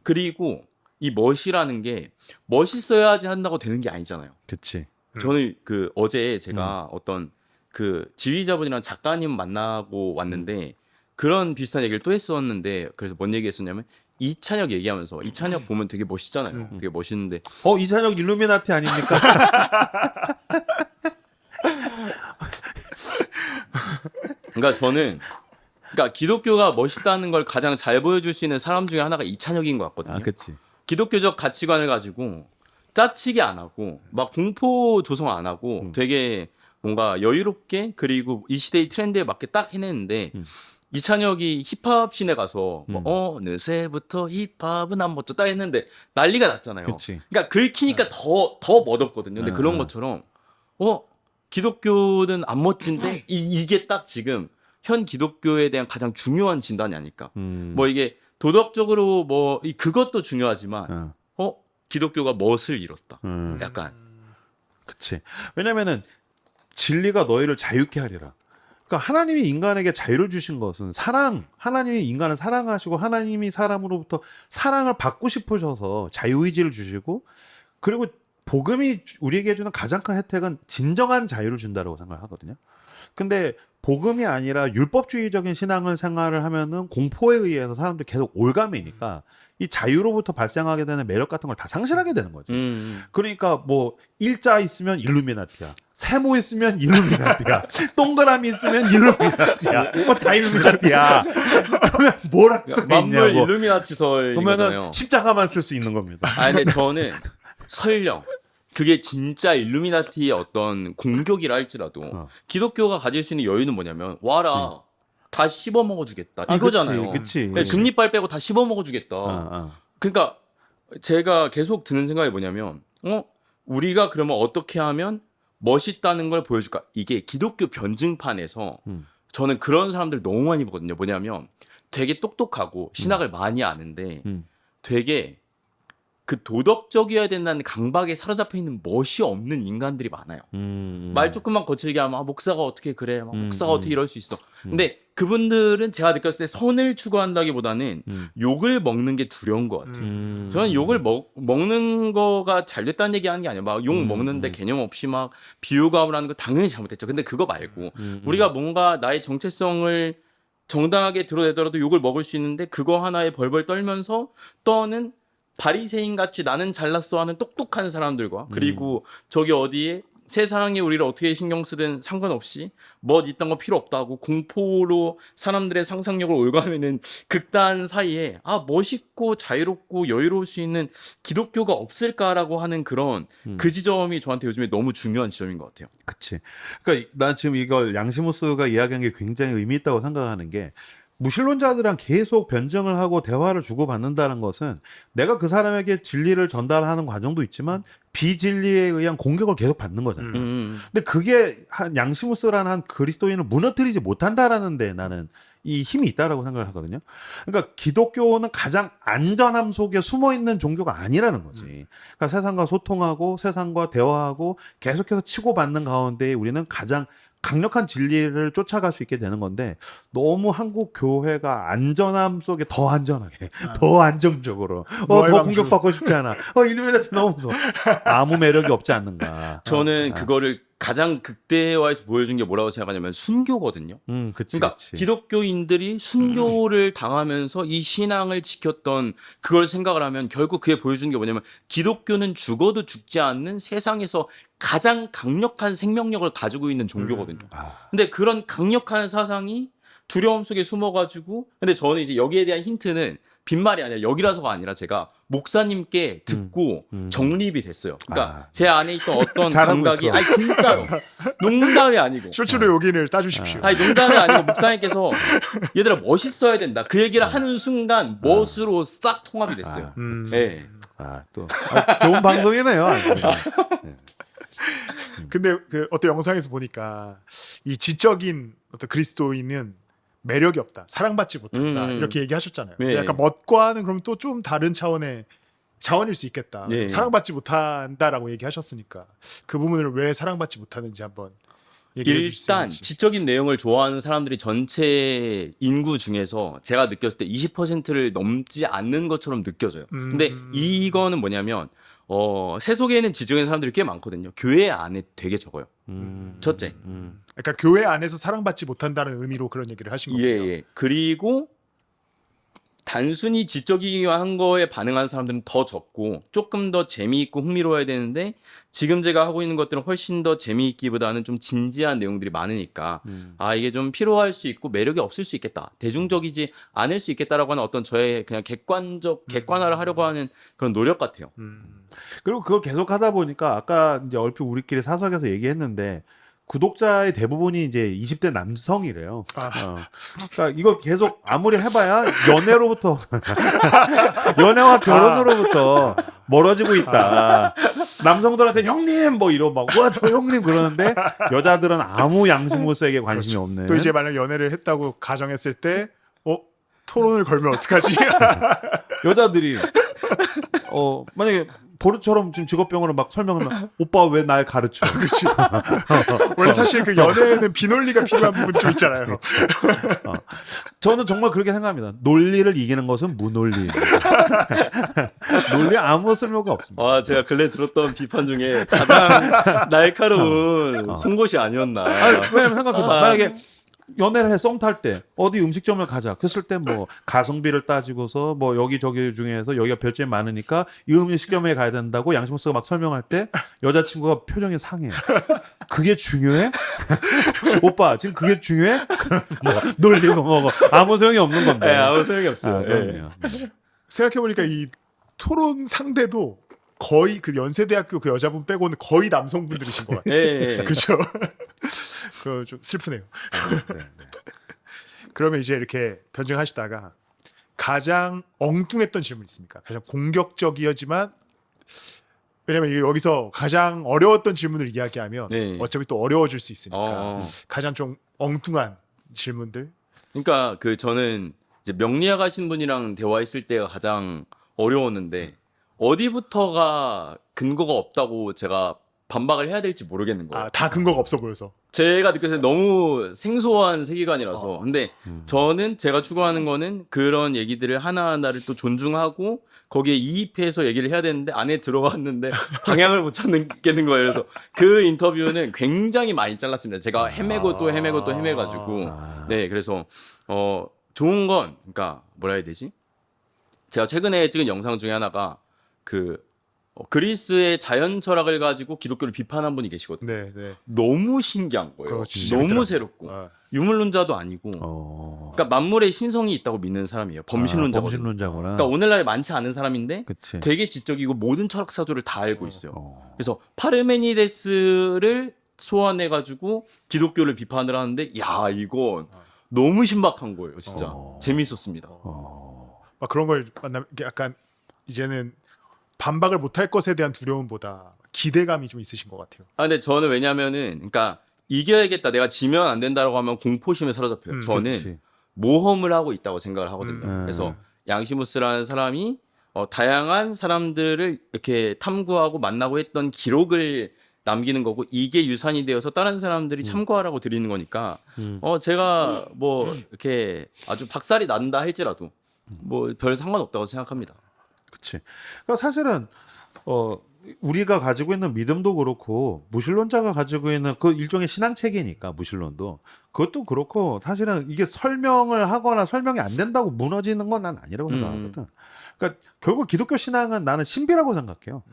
그리고 이 멋이라는 게 멋있어야지 한다고 되는 게 아니잖아요. 그치. 저는 그 어제 제가 어떤 그 지휘자분이랑 작가님 만나고 왔는데 그런 비슷한 얘기를 또 했었는데, 그래서 뭔 얘기했었냐면 이찬혁 얘기하면서, 이찬혁 보면 되게 멋있잖아요. 되게 멋있는데 이찬혁 일루미나티 아닙니까? 그러니까 저는 기독교가 멋있다는 걸 가장 잘 보여줄 수 있는 사람 중에 하나가 이찬혁인 것 같거든요. 아, 그치. 기독교적 가치관을 가지고 짜치게 안 하고 막 공포 조성 안 하고 되게 뭔가 여유롭게, 그리고 이 시대의 트렌드에 맞게 딱 해내는데 이찬혁이 힙합 씬에 가서 뭐 어느새부터 힙합은 안 멋져 딱 했는데 난리가 났잖아요. 그치. 그러니까 긁히니까 더 멋없거든요. 근데 그런 것처럼 기독교는 안 멋진데 이게 딱 지금 현 기독교에 대한 가장 중요한 진단이 아닐까. 뭐 이게 도덕적으로 뭐 그것도 중요하지만 기독교가 멋을 잃었다. 약간. 그치. 왜냐면은 진리가 너희를 자유케 하리라. 그러니까 하나님이 인간에게 자유를 주신 것은 하나님이 인간을 사랑하시고 하나님이 사람으로부터 사랑을 받고 싶으셔서 자유의지를 주시고, 그리고 복음이 우리에게 주는 가장 큰 혜택은 진정한 자유를 준다고 생각하거든요. 근데 복음이 아니라 율법주의적인 생활을 하면은 공포에 의해서 사람들이 계속 올가매니까 이 자유로부터 발생하게 되는 매력 같은 걸 다 상실하게 되는 거죠. 그러니까 뭐 일자 있으면 일루미나티야, 세모 있으면 일루미나티야, 동그라미 있으면 일루미나티야, 뭐 다 일루미나티야. 그러면 뭘 할 수가 만물 있냐고. 일루미나티설 이거잖아요. 그러면은 십자가만 쓸 수 있는 겁니다. 근데 저는 설령 그게 진짜 일루미나티의 어떤 공격이라 할지라도 기독교가 가질 수 있는 여유는 뭐냐면, 와라, 다 씹어 먹어주겠다 이거잖아요. 그치. 금리빨 빼고 다 씹어 먹어주겠다. 그러니까 제가 계속 드는 생각이 뭐냐면, 우리가 그러면 어떻게 하면 멋있다는 걸 보여줄까? 이게 기독교 변증판에서 저는 그런 사람들 너무 많이 보거든요. 뭐냐면 되게 똑똑하고 신학을 많이 아는데 되게 그 도덕적이어야 된다는 강박에 사로잡혀 있는 멋이 없는 인간들이 많아요. 말 조금만 거칠게 하면 목사가 어떻게 그래, 목사가 어떻게 이럴 수 있어. 근데 그분들은 제가 느꼈을 때 선을 추구한다기보다는 욕을 먹는 게 두려운 것 같아요. 저는 욕을 먹는 거가 잘 됐다는 얘기하는 게 아니에요. 막 욕 먹는데 개념 없이 막 비호감을 하는 거 당연히 잘못했죠. 근데 그거 말고 우리가 뭔가 나의 정체성을 정당하게 드러내더라도 욕을 먹을 수 있는데 그거 하나에 벌벌 떨면서 떠는 바리새인 같이 나는 잘났어 하는 똑똑한 사람들과, 그리고 저기 어디에 세상이 우리를 어떻게 신경 쓰든 상관없이 멋 있던 거 필요 없다고 공포로 사람들의 상상력을 올가매는 극단 사이에 멋있고 자유롭고 여유로울 수 있는 기독교가 없을까라고 하는 그런 그 지점이 저한테 요즘에 너무 중요한 지점인 것 같아요. 그치. 그러니까 난 지금 이걸 양시무스가 이야기한 게 굉장히 의미 있다고 생각하는 게, 무신론자들이랑 계속 변증을 하고 대화를 주고받는다는 것은 내가 그 사람에게 진리를 전달하는 과정도 있지만 비진리에 의한 공격을 계속 받는 거잖아요. 근데 그게 양시무스라는 한 그리스도인을 무너뜨리지 못한다라는 데 나는 이 힘이 있다라고 생각을 하거든요. 그러니까 기독교는 가장 안전함 속에 숨어 있는 종교가 아니라는 거지. 그러니까 세상과 소통하고 세상과 대화하고 계속해서 치고받는 가운데 우리는 가장 강력한 진리를 쫓아갈 수 있게 되는 건데, 너무 한국 교회가 안전함 속에 더 안전하게, 더 안정적으로, 더 공격받고 싶지 않아. 일루미나티 너무 무서워. 아무 매력이 없지 않는가. 저는 그거를 가장 극대화해서 보여준 게 뭐라고 생각하냐면 순교거든요. 그치, 그러니까 그치. 기독교인들이 순교를 당하면서 이 신앙을 지켰던 그걸 생각을 하면 결국 그게 보여주는 게 뭐냐면, 기독교는 죽어도 죽지 않는 세상에서 가장 강력한 생명력을 가지고 있는 종교거든요. 근데 그런 강력한 사상이 두려움 속에 숨어가지고 근데 저는 이제 여기에 대한 힌트는 빈말이 아니라 여기라서가 아니라 제가 목사님께 듣고 정립이 됐어요. 그러니까 제 안에 있던 어떤 잘하고 감각이 있어. 아니 진짜로 농담이 아니고 쇼츠로 요긴을 따주십시오. 아니 농담이 아니고 목사님께서 얘들아 멋있어야 된다 그 얘기를 하는 순간 멋으로 싹 통합이 됐어요. 네. 또 좋은 방송이네요. 아주. 근데 그 어떤 영상에서 보니까 이 지적인 어떤 그리스도인은 매력이 없다, 사랑받지 못한다 이렇게 얘기하셨잖아요. 네. 약간 멋과는 그럼 또 좀 다른 차원일 수 있겠다. 네. 사랑받지 못한다라고 얘기하셨으니까 그 부분을 왜 사랑받지 못하는지 한번 얘기해 주실 수 일단 있는지. 지적인 내용을 좋아하는 사람들이 전체 인구 중에서 제가 느꼈을 때 20%를 넘지 않는 것처럼 느껴져요. 근데 이거는 뭐냐면 세속에는 지적인 사람들이 꽤 많거든요. 교회 안에 되게 적어요. 첫째. 그러니까 교회 안에서 사랑받지 못한다는 의미로 그런 얘기를 하신 거예요. 예. 그리고 단순히 지적인 거에 반응하는 사람들은 더 적고 조금 더 재미있고 흥미로워야 되는데 지금 제가 하고 있는 것들은 훨씬 더 재미있기보다는 좀 진지한 내용들이 많으니까 이게 좀 필요할 수 있고 매력이 없을 수 있겠다. 대중적이지 않을 수 있겠다라고 하는 어떤 저의 그냥 객관화를 하려고 하는 그런 노력 같아요. 그리고 그걸 계속 하다 보니까 아까 이제 얼핏 우리끼리 사석에서 얘기했는데 구독자의 대부분이 이제 20대 남성이래요. 그러니까 이거 계속 아무리 해봐야 연애로부터 연애와 결혼으로부터 멀어지고 있다. 남성들한테 형님 뭐 이러 막 와 저 형님 그러는데 여자들은 아무 양심무스에게 관심이 없는. 또 이제 만약 연애를 했다고 가정했을 때 토론을 걸면 어떡하지? 여자들이 만약에 버릇처럼 지금 직업병으로 막 설명하면 오빠 왜 날 가르쳐? 그렇지. 원래 사실 그 연애에는 비논리가 필요한 부분 좀 있잖아요. 저는 정말 그렇게 생각합니다. 논리를 이기는 것은 무논리. 논리 아무 쓸모가 없습니다. 제가 근래 들었던 비판 중에 가장 날카로운 송곳이 아니었나. 왜냐면 생각해봐. 만약에 연애를 해 썸 탈 때 어디 음식점을 가자. 그랬을 때 뭐 가성비를 따지고서 뭐 여기저기 중에서 여기가 별점이 많으니까 이 음식점에 가야 된다고 양심스가 막 설명할 때 여자친구가 표정이 상해. 그게 중요해? 오빠 지금 그게 중요해? 뭐 놀리고 뭐 아무 소용이 없는 건데. 네, 아무 소용이 없어요. 그럼요. 생각해보니까 이 토론 상대도 거의 그 연세대학교 그 여자분 빼고는 거의 남성분들이신 것 같아요. 예. 그죠? 그 좀 슬프네요. 그러면 이제 이렇게 변증하시다가 가장 엉뚱했던 질문 있습니까? 가장 공격적이었지만 왜냐면 여기서 가장 어려웠던 질문을 이야기하면 네. 어차피 또 어려워질 수 있으니까 어. 가장 좀 엉뚱한 질문들. 그러니까 저는 이제 명리학 하신 분이랑 대화했을 때가 가장 어려웠는데 어디부터가 근거가 없다고 제가 반박을 해야 될지 모르겠는 거예요. 다 근거가 없어 보여서. 제가 느꼈을 때 너무 생소한 세계관이라서. 근데 저는 제가 추구하는 거는 그런 얘기들을 하나하나를 또 존중하고 거기에 이입해서 얘기를 해야 되는데 안에 들어갔는데 방향을 못 찾겠는 거예요. 그래서 그 인터뷰는 굉장히 많이 잘랐습니다. 제가 헤매고 또 헤매고 또 헤매가지고. 네, 그래서 좋은 건 그러니까 뭐라 해야 되지? 제가 최근에 찍은 영상 중에 하나가 그리스의 자연 철학을 가지고 기독교를 비판한 분이 계시거든요. 네, 네. 너무 신기한 거예요. 그거 진짜 너무 재밌더라고요. 새롭고 유물론자도 아니고, 그러니까 만물의 신성이 있다고 믿는 사람이에요. 범신론자거든요. 범신론자구나. 그러니까 오늘날 많지 않은 사람인데 그치. 되게 지적이고 모든 철학 사조를 다 알고 있어요. 그래서 파르메니데스를 소환해 가지고 기독교를 비판을 하는데, 야 이거 너무 신박한 거예요, 진짜. 재밌었습니다. 막 그런 걸 만나면 이게 약간 이제는 반박을 못할 것에 대한 두려움보다 기대감이 좀 있으신 것 같아요. 근데 저는 왜냐면은, 그러니까 이겨야겠다, 내가 지면 안 된다라고 하면 공포심에 사로잡혀요. 저는 그치. 모험을 하고 있다고 생각을 하거든요. 그래서 양시무스라는 사람이 다양한 사람들을 이렇게 탐구하고 만나고 했던 기록을 남기는 거고, 이게 유산이 되어서 다른 사람들이 참고하라고 드리는 거니까 제가 뭐 이렇게 아주 박살이 난다 할지라도 뭐 별 상관없다고 생각합니다. 그치. 그러니까 사실은 우리가 가지고 있는 믿음도 그렇고 무신론자가 가지고 있는 그 일종의 신앙 체계니까 무신론도 그것도 그렇고 사실은 이게 설명을 하거나 설명이 안 된다고 무너지는 건 난 아니라고 생각하거든. 그러니까 결국 기독교 신앙은 나는 신비라고 생각해요.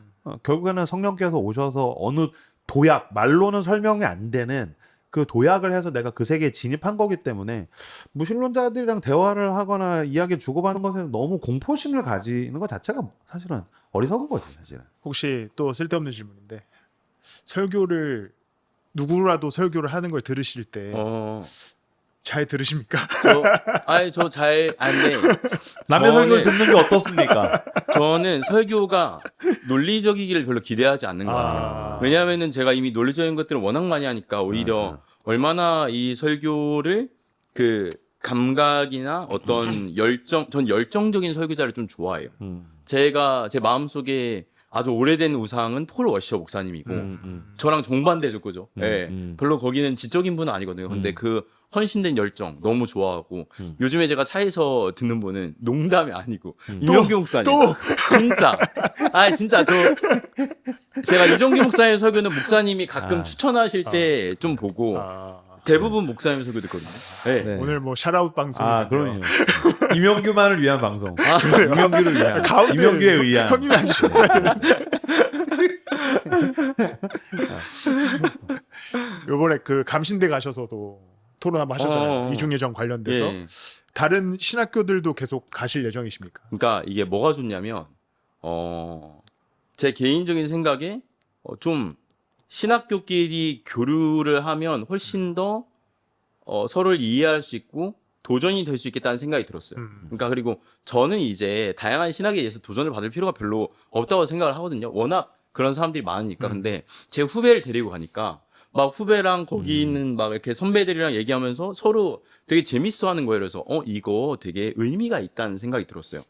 결국에는 성령께서 오셔서 어느 도약 말로는 설명이 안 되는 그 도약을 해서 내가 그 세계에 진입한 거기 때문에 무신론자들이랑 대화를 하거나 이야기를 주고받는 것에 너무 공포심을 가지는 것 자체가 사실은 어리석은 거지 사실은. 혹시 또 쓸데없는 질문인데 설교를 누구라도 설교를 하는 걸 들으실 때 잘 들으십니까? 저 잘 안돼. 남의 설교를 듣는 게 어떻습니까? 저는 설교가 논리적이기를 별로 기대하지 않는 것 같아요. 왜냐하면은 제가 이미 논리적인 것들을 워낙 많이 하니까 오히려 얼마나 이 설교를 그 감각이나 어떤 전 열정적인 설교자를 좀 좋아해요. 제가 제 마음속에 아주 오래된 우상은 폴 워셔 목사님이고 저랑 정반대죠, 그죠? 별로 거기는 지적인 분은 아니거든요. 근데 그 헌신된 열정 너무 좋아하고 요즘에 제가 차에서 듣는 분은 농담이 아니고 이정규 목사님 진짜 진짜 제가 이정규 목사님 설교는 목사님이 가끔 추천하실 때 좀 보고 대부분 목사님 설교 듣거든요. 네. 네. 오늘 뭐 샤라웃 방송이군요. 그럼요. 임영규만을 위한 방송. 임영규를 위한. 가운데 임영규에 의한. 형님이 앉으셨어야 되는데. 요번에 그 감신대 가셔서도 토론 한번 하셨잖아요. 이중예정 관련돼서. 예. 다른 신학교들도 계속 가실 예정이십니까? 그러니까 이게 뭐가 좋냐면 제 개인적인 생각에 좀 신학교끼리 교류를 하면 훨씬 더 서로를 이해할 수 있고 도전이 될 수 있겠다는 생각이 들었어요. 그러니까 그리고 저는 이제 다양한 신학에 의해서 도전을 받을 필요가 별로 없다고 생각을 하거든요. 워낙 그런 사람들이 많으니까. 근데 제 후배를 데리고 가니까 막 후배랑 거기 있는 막 이렇게 선배들이랑 얘기하면서 서로 되게 재밌어하는 거예요. 그래서 이거 되게 의미가 있다는 생각이 들었어요.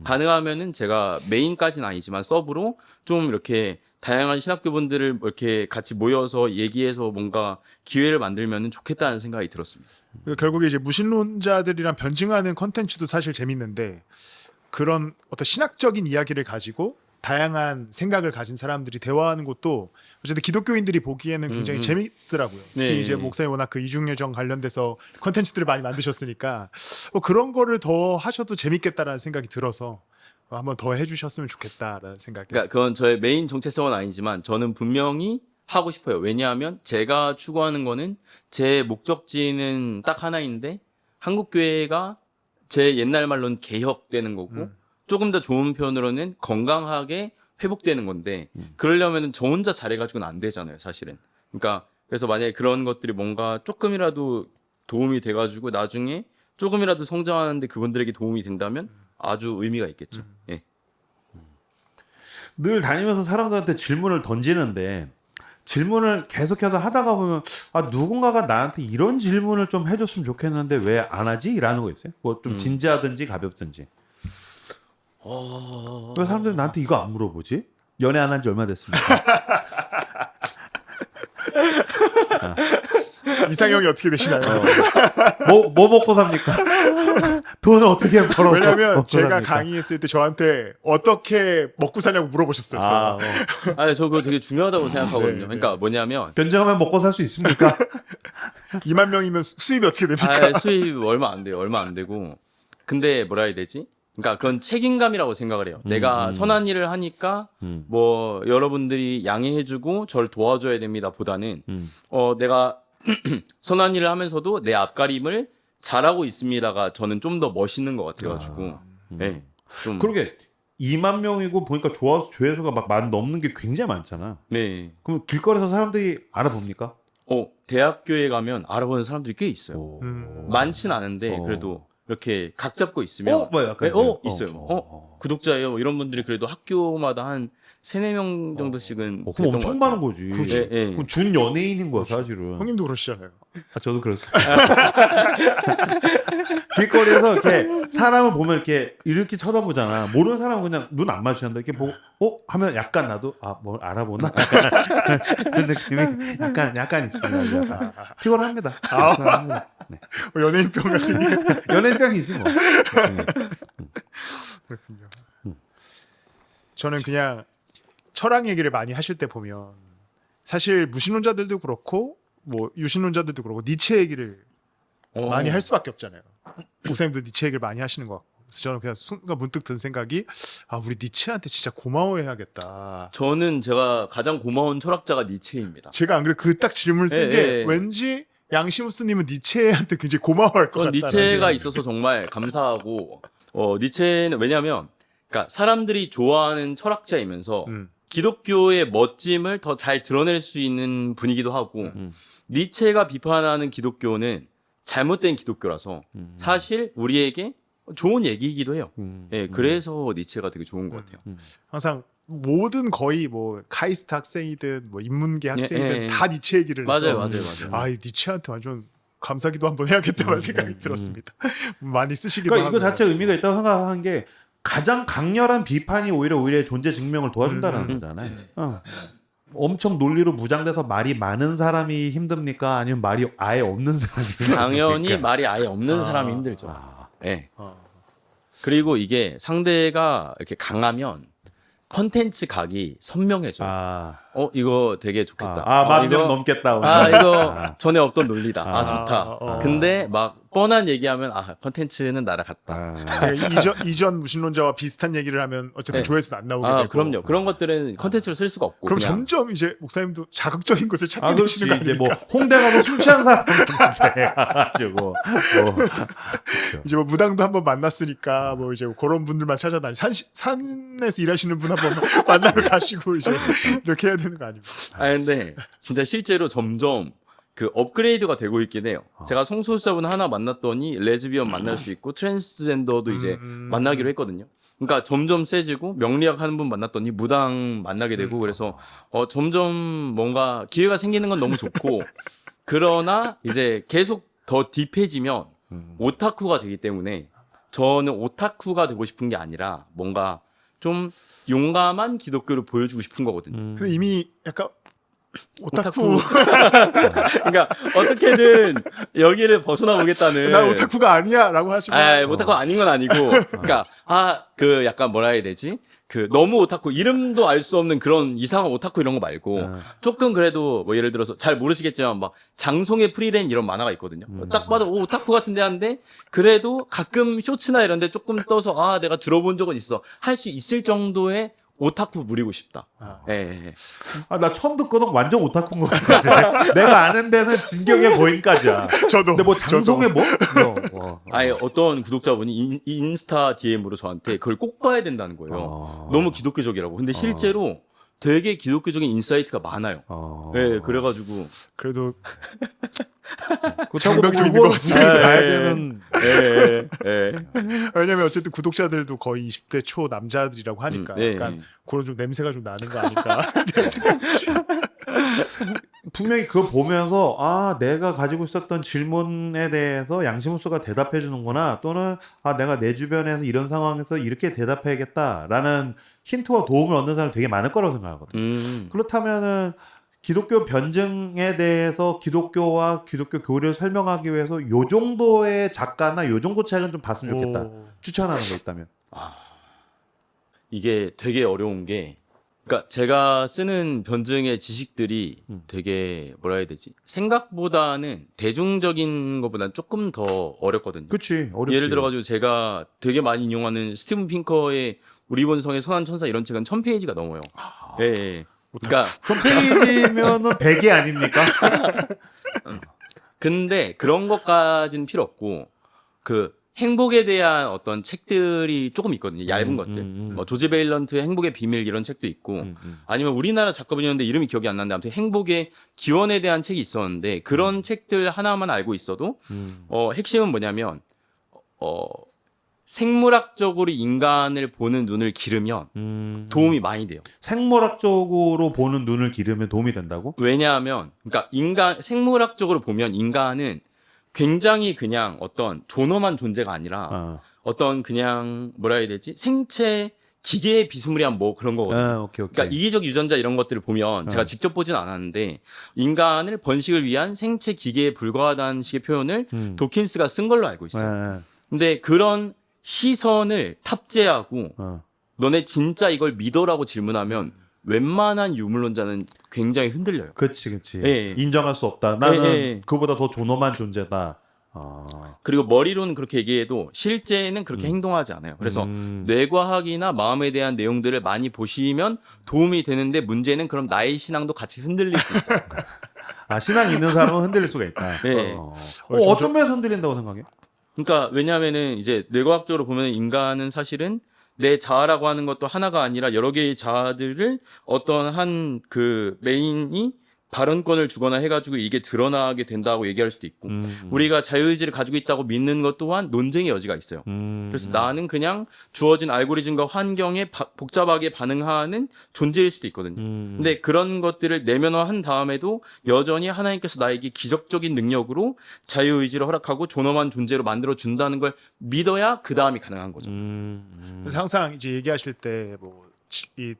가능하면은 제가 메인까지는 아니지만 서브로 좀 이렇게 다양한 신학교분들을 이렇게 같이 모여서 얘기해서 뭔가 기회를 만들면 좋겠다는 생각이 들었습니다. 결국에 이제 무신론자들이랑 변증하는 컨텐츠도 사실 재밌는데 그런 어떤 신학적인 이야기를 가지고 다양한 생각을 가진 사람들이 대화하는 것도 어쨌든 기독교인들이 보기에는 굉장히 재밌더라고요. 특히 네. 이제 목사님 워낙 그 이중예정 관련돼서 컨텐츠들을 많이 만드셨으니까 그런 거를 더 하셔도 재밌겠다라는 생각이 들어서 한번 더 해주셨으면 좋겠다라는 생각이. 그러니까 그건 저의 메인 정체성은 아니지만 저는 분명히 하고 싶어요. 왜냐하면 제가 추구하는 거는 제 목적지는 딱 하나인데 한국교회가 제 옛날 말로는 개혁되는 거고 조금 더 좋은 표현으로는 건강하게 회복되는 건데 그러려면 저 혼자 잘해가지고는 안 되잖아요, 사실은. 그러니까 그래서 만약에 그런 것들이 뭔가 조금이라도 도움이 돼가지고 나중에 조금이라도 성장하는데 그분들에게 도움이 된다면 아주 의미가 있겠죠. 예. 늘 다니면서 사람들한테 질문을 던지는데 질문을 계속해서 하다가 보면 누군가가 나한테 이런 질문을 좀 해줬으면 좋겠는데 왜 안 하지? 라는 거 있어요. 뭐 좀 진지하든지 가볍든지. 왜 사람들이 나한테 이거 안 물어보지? 연애 안 한 지 얼마 됐습니까? 이상형이 어떻게 되시나요? 뭐 먹고 삽니까? 돈을 어떻게 벌어? 왜냐면 제가 강의했을 때 저한테 어떻게 먹고 사냐고 물어보셨어요. 저 그거 되게 중요하다고 생각하거든요. 그러니까 뭐냐면 변정하면 먹고 살 수 있습니까? 2만 명이면 수입이 어떻게 됩니까? 수입 얼마 안 돼요. 얼마 안 되고. 근데 뭐라 해야 되지? 그러니까 그건 책임감이라고 생각을 해요. 내가 선한 일을 하니까 뭐 여러분들이 양해해주고 저를 도와줘야 됩니다. 보다는 내가 선한 일을 하면서도 내 앞가림을 잘하고 있습니다가 저는 좀 더 멋있는 것 같아가지고. 네, 좀. 그러게 2만 명이고 보니까 조회수가 막 만 넘는 게 굉장히 많잖아. 네. 그럼 길거리에서 사람들이 알아봅니까? 대학교에 가면 알아보는 사람들이 꽤 있어요. 많진 않은데 그래도 이렇게 각 잡고 있으면 뭐 약간 있어요. 구독자예요. 뭐 이런 분들이 그래도 학교마다 한 3-4명 정도씩은 그럼 됐던 엄청 것 많은 같아요. 거지. 그렇지. 예. 그럼 준 연예인인 거야 사실은. 형님도 그러시잖아요. 저도 그렇습니다. 길거리에서 이렇게 사람을 보면 이렇게 쳐다보잖아. 모르는 사람은 그냥 눈 안 마주친다. 이렇게 보고 하면 약간 나도 뭘 알아보나? 그런 느낌이 약간 있습니다. 약간. 피곤합니다. 피곤합니다. 네. 연예인병 같은 게. 연예병이지 뭐. 그렇군요. 저는 그냥 철학 얘기를 많이 하실 때 보면 사실 무신론자들도 그렇고 뭐 유신론자들도 그렇고 니체 얘기를 많이 할 수밖에 없잖아요. 목사님도 니체 얘기를 많이 하시는 것 같고. 그래서 저는 그냥 순간 문득 든 생각이 우리 니체한테 진짜 고마워해야겠다. 저는 제가 가장 고마운 철학자가 니체입니다. 제가 안 그래도 그 딱 질문을 쓴 게 왠지 양시무스님은 니체한테 굉장히 고마워할 것 같다. 니체가 있어서 정말 감사하고 니체는 왜냐하면 그러니까 사람들이 좋아하는 철학자이면서 기독교의 멋짐을 더 잘 드러낼 수 있는 분이기도 하고 니체가 비판하는 기독교는 잘못된 기독교라서 사실 우리에게 좋은 얘기이기도 해요. 예, 그래서 니체가 되게 좋은 것 같아요. 항상 모든 거의 뭐 카이스트 학생이든 뭐 인문계 학생이든 예. 다 니체 얘기를 맞아요, 해서 맞아요. 이 니체한테 완전 감사기도 한번 해야겠다는 생각이 들었습니다. 많이 쓰시기도 그러니까 하고. 이거 자체 의미가 있다고 생각한 게 가장 강렬한 비판이 오히려 우리의 존재 증명을 도와준다는 거잖아요. 엄청 논리로 무장돼서 말이 많은 사람이 힘듭니까? 아니면 말이 아예 없는 사람이 당연히 힘듭니까? 말이 아예 없는 사람이 힘들죠. 예. 그리고 이게 상대가 이렇게 강하면 컨텐츠 각이 선명해져. 이거 되게 좋겠다. 만 명 이거 넘겠다. 이거 전에 없던 논리다. 좋다. 어. 근데 막 뻔한 얘기하면 컨텐츠는 날아갔다. 이전 무신론자와 비슷한 얘기를 하면 어쨌든 네. 조회수는 안 나오게 되고. 그럼요. 그런 것들은 컨텐츠로 쓸 수가 없고. 그럼 그냥 점점 이제 목사님도 자극적인 것을 찾게 그렇지. 되시는 거 이제 아닙니까? 뭐 홍대 가서 술 취한 사람한테 가지고 이제 뭐 무당도 한번 만났으니까 뭐 이제 그런 분들만 찾아다니 산에서 일하시는 분 한번 만나러 가시고 이제 이렇게 해야 되는 거 아닙니까? 근데 진짜 실제로 점점 그 업그레이드가 되고 있긴 해요. 제가 성소수자분 하나 만났더니 레즈비언 만날 수 있고 트랜스젠더도 이제 만나기로 했거든요. 그러니까 점점 세지고 명리학 하는 분 만났더니 무당 만나게 되고 그래서 점점 뭔가 기회가 생기는 건 너무 좋고 그러나 이제 계속 더 딥해지면 오타쿠가 되기 때문에 저는 오타쿠가 되고 싶은 게 아니라 뭔가 좀 용감한 기독교를 보여주고 싶은 거거든요. 근데 이미 약간 오타쿠. 그러니까 어떻게든 여기를 벗어나 보겠다는. 나 오타쿠가 아니야라고 하시면. 오타쿠 아닌 건 아니고. 그러니까 그 약간 뭐라 해야 되지? 그 너무 오타쿠 이름도 알 수 없는 그런 이상한 오타쿠 이런 거 말고 조금 그래도 뭐 예를 들어서 잘 모르시겠지만 막 장송의 프리랜 이런 만화가 있거든요. 딱 봐도 오타쿠 같은데 한데 그래도 가끔 쇼츠나 이런데 조금 떠서 내가 들어본 적은 있어 할 수 있을 정도의 오타쿠 부리고 싶다. 예. 나 처음 듣고는 완전 오타쿠인 것 같아. 내가 아는 데는 진격의 거인까지야. 저도. 근데 뭐 장송의 뭐? 어떤 구독자분이 인스타 DM으로 저한테 그걸 꼭 봐야 된다는 거예요. 너무 기독교적이라고. 근데 실제로 되게 기독교적인 인사이트가 많아요. 예, 그래가지고 그래도 그 장벽이 좀 있는 것 같습니다. 가야 되는. 왜냐면 어쨌든 구독자들도 거의 20대 초 남자들이라고 하니까 약간 그런 좀 냄새가 좀 나는 거 아닐까. 분명히 그거 보면서 내가 가지고 있었던 질문에 대해서 양시무스가 대답해 주는구나, 또는 내가 내 주변에서 이런 상황에서 이렇게 대답해야겠다라는 힌트와 도움을 얻는 사람이 되게 많을 거라고 생각하거든요. 그렇다면은 기독교 변증에 대해서 기독교와 기독교 교리를 설명하기 위해서 요 정도의 작가나 요 정도 책은 좀 봤으면 좋겠다. 추천하는 거 있다면. 이게 되게 어려운 게, 그러니까 제가 쓰는 변증의 지식들이 되게 뭐라 해야 되지? 생각보다는 대중적인 것보다는 조금 더 어렵거든요. 그렇지. 어렵지. 예를 들어가지고 제가 되게 많이 인용하는 스티븐 핑커의 우리 본성의 선한 천사 이런 책은 1000페이지가 넘어요. 예. 그러니까 1000페이지면은 100이 아닙니까? 근데 그런 것까지는 필요 없고 그 행복에 대한 어떤 책들이 조금 있거든요. 얇은 것들. 뭐 조지 베일런트의 행복의 비밀 이런 책도 있고 아니면 우리나라 작가분이었는데 이름이 기억이 안 나는데 아무튼 행복의 기원에 대한 책이 있었는데 그런 책들 하나만 알고 있어도 핵심은 뭐냐면 생물학적으로 인간을 보는 눈을 기르면 도움이 많이 돼요. 생물학적으로 보는 눈을 기르면 도움이 된다고? 왜냐하면 그러니까 생물학적으로 보면 인간은 굉장히 그냥 어떤 존엄한 존재가 아니라 어떤 그냥 뭐라 해야 되지? 생체 기계의 비스무리한 뭐 그런 거거든요. 오케이. 그러니까 이기적 유전자 이런 것들을 보면 제가 직접 보진 않았는데 인간을 번식을 위한 생체 기계에 불과하다는 식의 표현을 도킨스가 쓴 걸로 알고 있어요. 근데 그런 시선을 탑재하고 너네 진짜 이걸 믿어라고 질문하면 웬만한 유물론자는 굉장히 흔들려요. 그렇지. 예. 인정할 수 없다. 나는 예. 그보다 더 존엄한 존재다. 그리고 머리로는 그렇게 얘기해도 실제는 그렇게 행동하지 않아요. 그래서 뇌과학이나 마음에 대한 내용들을 많이 보시면 도움이 되는데 문제는 그럼 나의 신앙도 같이 흔들릴 수 있어요. 신앙 있는 사람은 흔들릴 수가 있다. 네. 어떤 면에서 흔들린다고 생각해요? 그러니까 왜냐하면은 이제 뇌과학적으로 보면 인간은 사실은 내 자아라고 하는 것도 하나가 아니라 여러 개의 자아들을 어떤 한 그 메인이 발언권을 주거나 해가지고 이게 드러나게 된다고 얘기할 수도 있고 우리가 자유의지를 가지고 있다고 믿는 것 또한 논쟁의 여지가 있어요. 그래서 나는 그냥 주어진 알고리즘과 환경에 복잡하게 반응하는 존재일 수도 있거든요. 근데 그런 것들을 내면화한 다음에도 여전히 하나님께서 나에게 기적적인 능력으로 자유의지를 허락하고 존엄한 존재로 만들어준다는 걸 믿어야 그 다음이 가능한 거죠. 그래서 항상 이제 얘기하실 때 뭐 이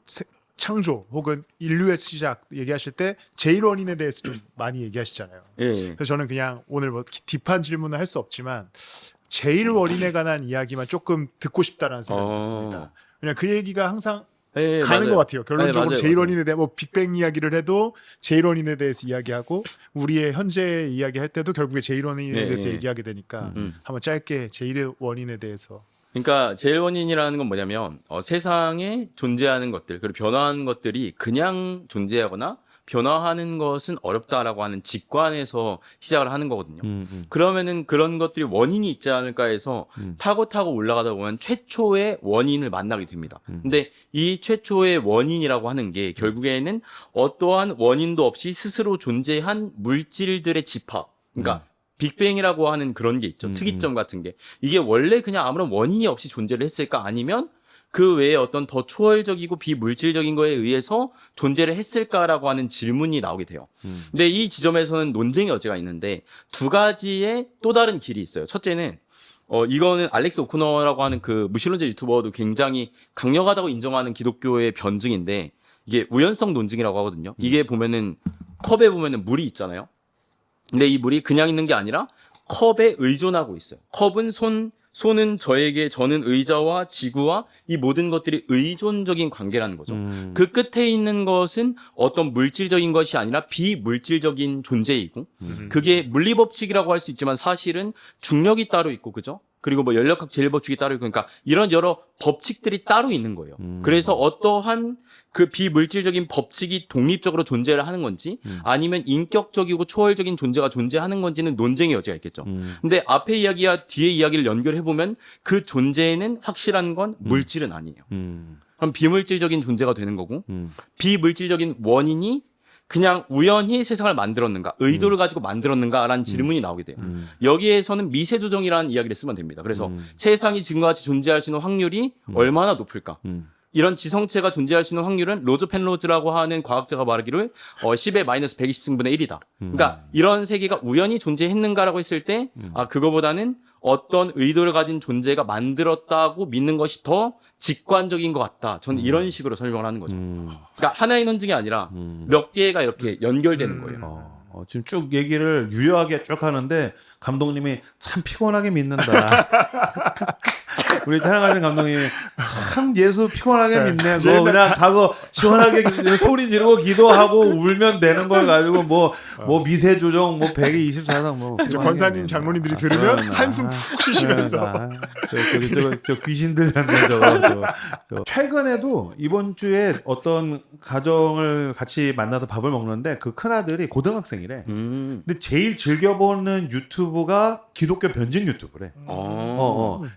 창조 혹은 인류의 시작 얘기하실 때 제일 원인에 대해서 좀 많이 얘기하시잖아요. 예. 그래서 저는 그냥 오늘 뭐 딥한 질문을 할 수 없지만 제일 원인에 관한 이야기만 조금 듣고 싶다라는 생각이 있었습니다. 왜냐면 그 얘기가 항상 예, 가는 맞아요. 것 같아요. 결론적으로 맞아요, 제일 맞아요. 원인에 대해 뭐 빅뱅 이야기를 해도 제일 원인에 대해서 이야기하고 우리의 현재 이야기할 때도 결국에 제일 원인에 예, 대해서 예. 얘기하게 되니까 한번 짧게 제일 원인에 대해서 그러니까 제일 원인이라는 건 뭐냐면 세상에 존재하는 것들 그리고 변화하는 것들이 그냥 존재하거나 변화하는 것은 어렵다라고 하는 직관에서 시작을 하는 거거든요. 그러면은 그런 것들이 원인이 있지 않을까 해서 타고 올라가다 보면 최초의 원인을 만나게 됩니다. 근데 이 최초의 원인이라고 하는 게 결국에는 어떠한 원인도 없이 스스로 존재한 물질들의 집합. 그러니까 빅뱅이라고 하는 그런 게 있죠. 특이점 같은 게. 이게 원래 그냥 아무런 원인이 없이 존재를 했을까? 아니면 그 외에 어떤 더 초월적이고 비물질적인 거에 의해서 존재를 했을까라고 하는 질문이 나오게 돼요. 근데 이 지점에서는 논쟁의 여지가 있는데 두 가지의 또 다른 길이 있어요. 첫째는 이거는 알렉스 오코너라고 하는 그 무신론자 유튜버도 굉장히 강력하다고 인정하는 기독교의 변증인데 이게 우연성 논증이라고 하거든요. 이게 보면은 컵에 보면은 물이 있잖아요. 근데 이 물이 그냥 있는 게 아니라 컵에 의존하고 있어요. 컵은 손은 저에게, 저는 의자와 지구와 이 모든 것들이 의존적인 관계라는 거죠. 그 끝에 있는 것은 어떤 물질적인 것이 아니라 비물질적인 존재이고 그게 물리법칙이라고 할 수 있지만 사실은 중력이 따로 있고 그죠? 그리고 뭐 연력학 제일법칙이 따로 있고 그러니까 이런 여러 법칙들이 따로 있는 거예요. 그래서 어떠한 그 비물질적인 법칙이 독립적으로 존재를 하는 건지 아니면 인격적이고 초월적인 존재가 존재하는 건지는 논쟁의 여지가 있겠죠. 근데 앞에 이야기와 뒤에 이야기를 연결해 보면 그 존재에는 확실한 건 물질은 아니에요. 그럼 비물질적인 존재가 되는 거고 비물질적인 원인이 그냥 우연히 세상을 만들었는가, 의도를 가지고 만들었는가라는 질문이 나오게 돼요. 여기에서는 미세 조정이라는 이야기를 쓰면 됩니다. 그래서 세상이 지금과 같이 존재할 수 있는 확률이 얼마나 높을까? 이런 지성체가 존재할 수 있는 확률은 로저 펜로즈라고 하는 과학자가 말하기를 10의 마이너스 120승분의 1이다. 그러니까 이런 세계가 우연히 존재했는가라고 했을 때 그거보다는 어떤 의도를 가진 존재가 만들었다고 믿는 것이 더 직관적인 것 같다. 저는 이런 식으로 설명을 하는 거죠. 그러니까 하나의 논증이 아니라 몇 개가 이렇게 연결되는 거예요. 지금 쭉 얘기를 유효하게 쭉 하는데 감독님이 참 피곤하게 믿는다. 우리 촬영하는 감독님이 참 예수 피곤하게 믿네. 뭐 그냥 가서 시원하게 소리 지르고 기도하고 울면 되는 걸 가지고 뭐 미세 조정 뭐 124상 뭐 권사님 장로님들이 들으면 한숨 푹 쉬시면서 저 귀신들 같은 저거. 최근에도 이번 주에 어떤 가정을 같이 만나서 밥을 먹는데 그 큰아들이 고등학생이래. 근데 제일 즐겨보는 유튜브가 기독교 변증 유튜브래.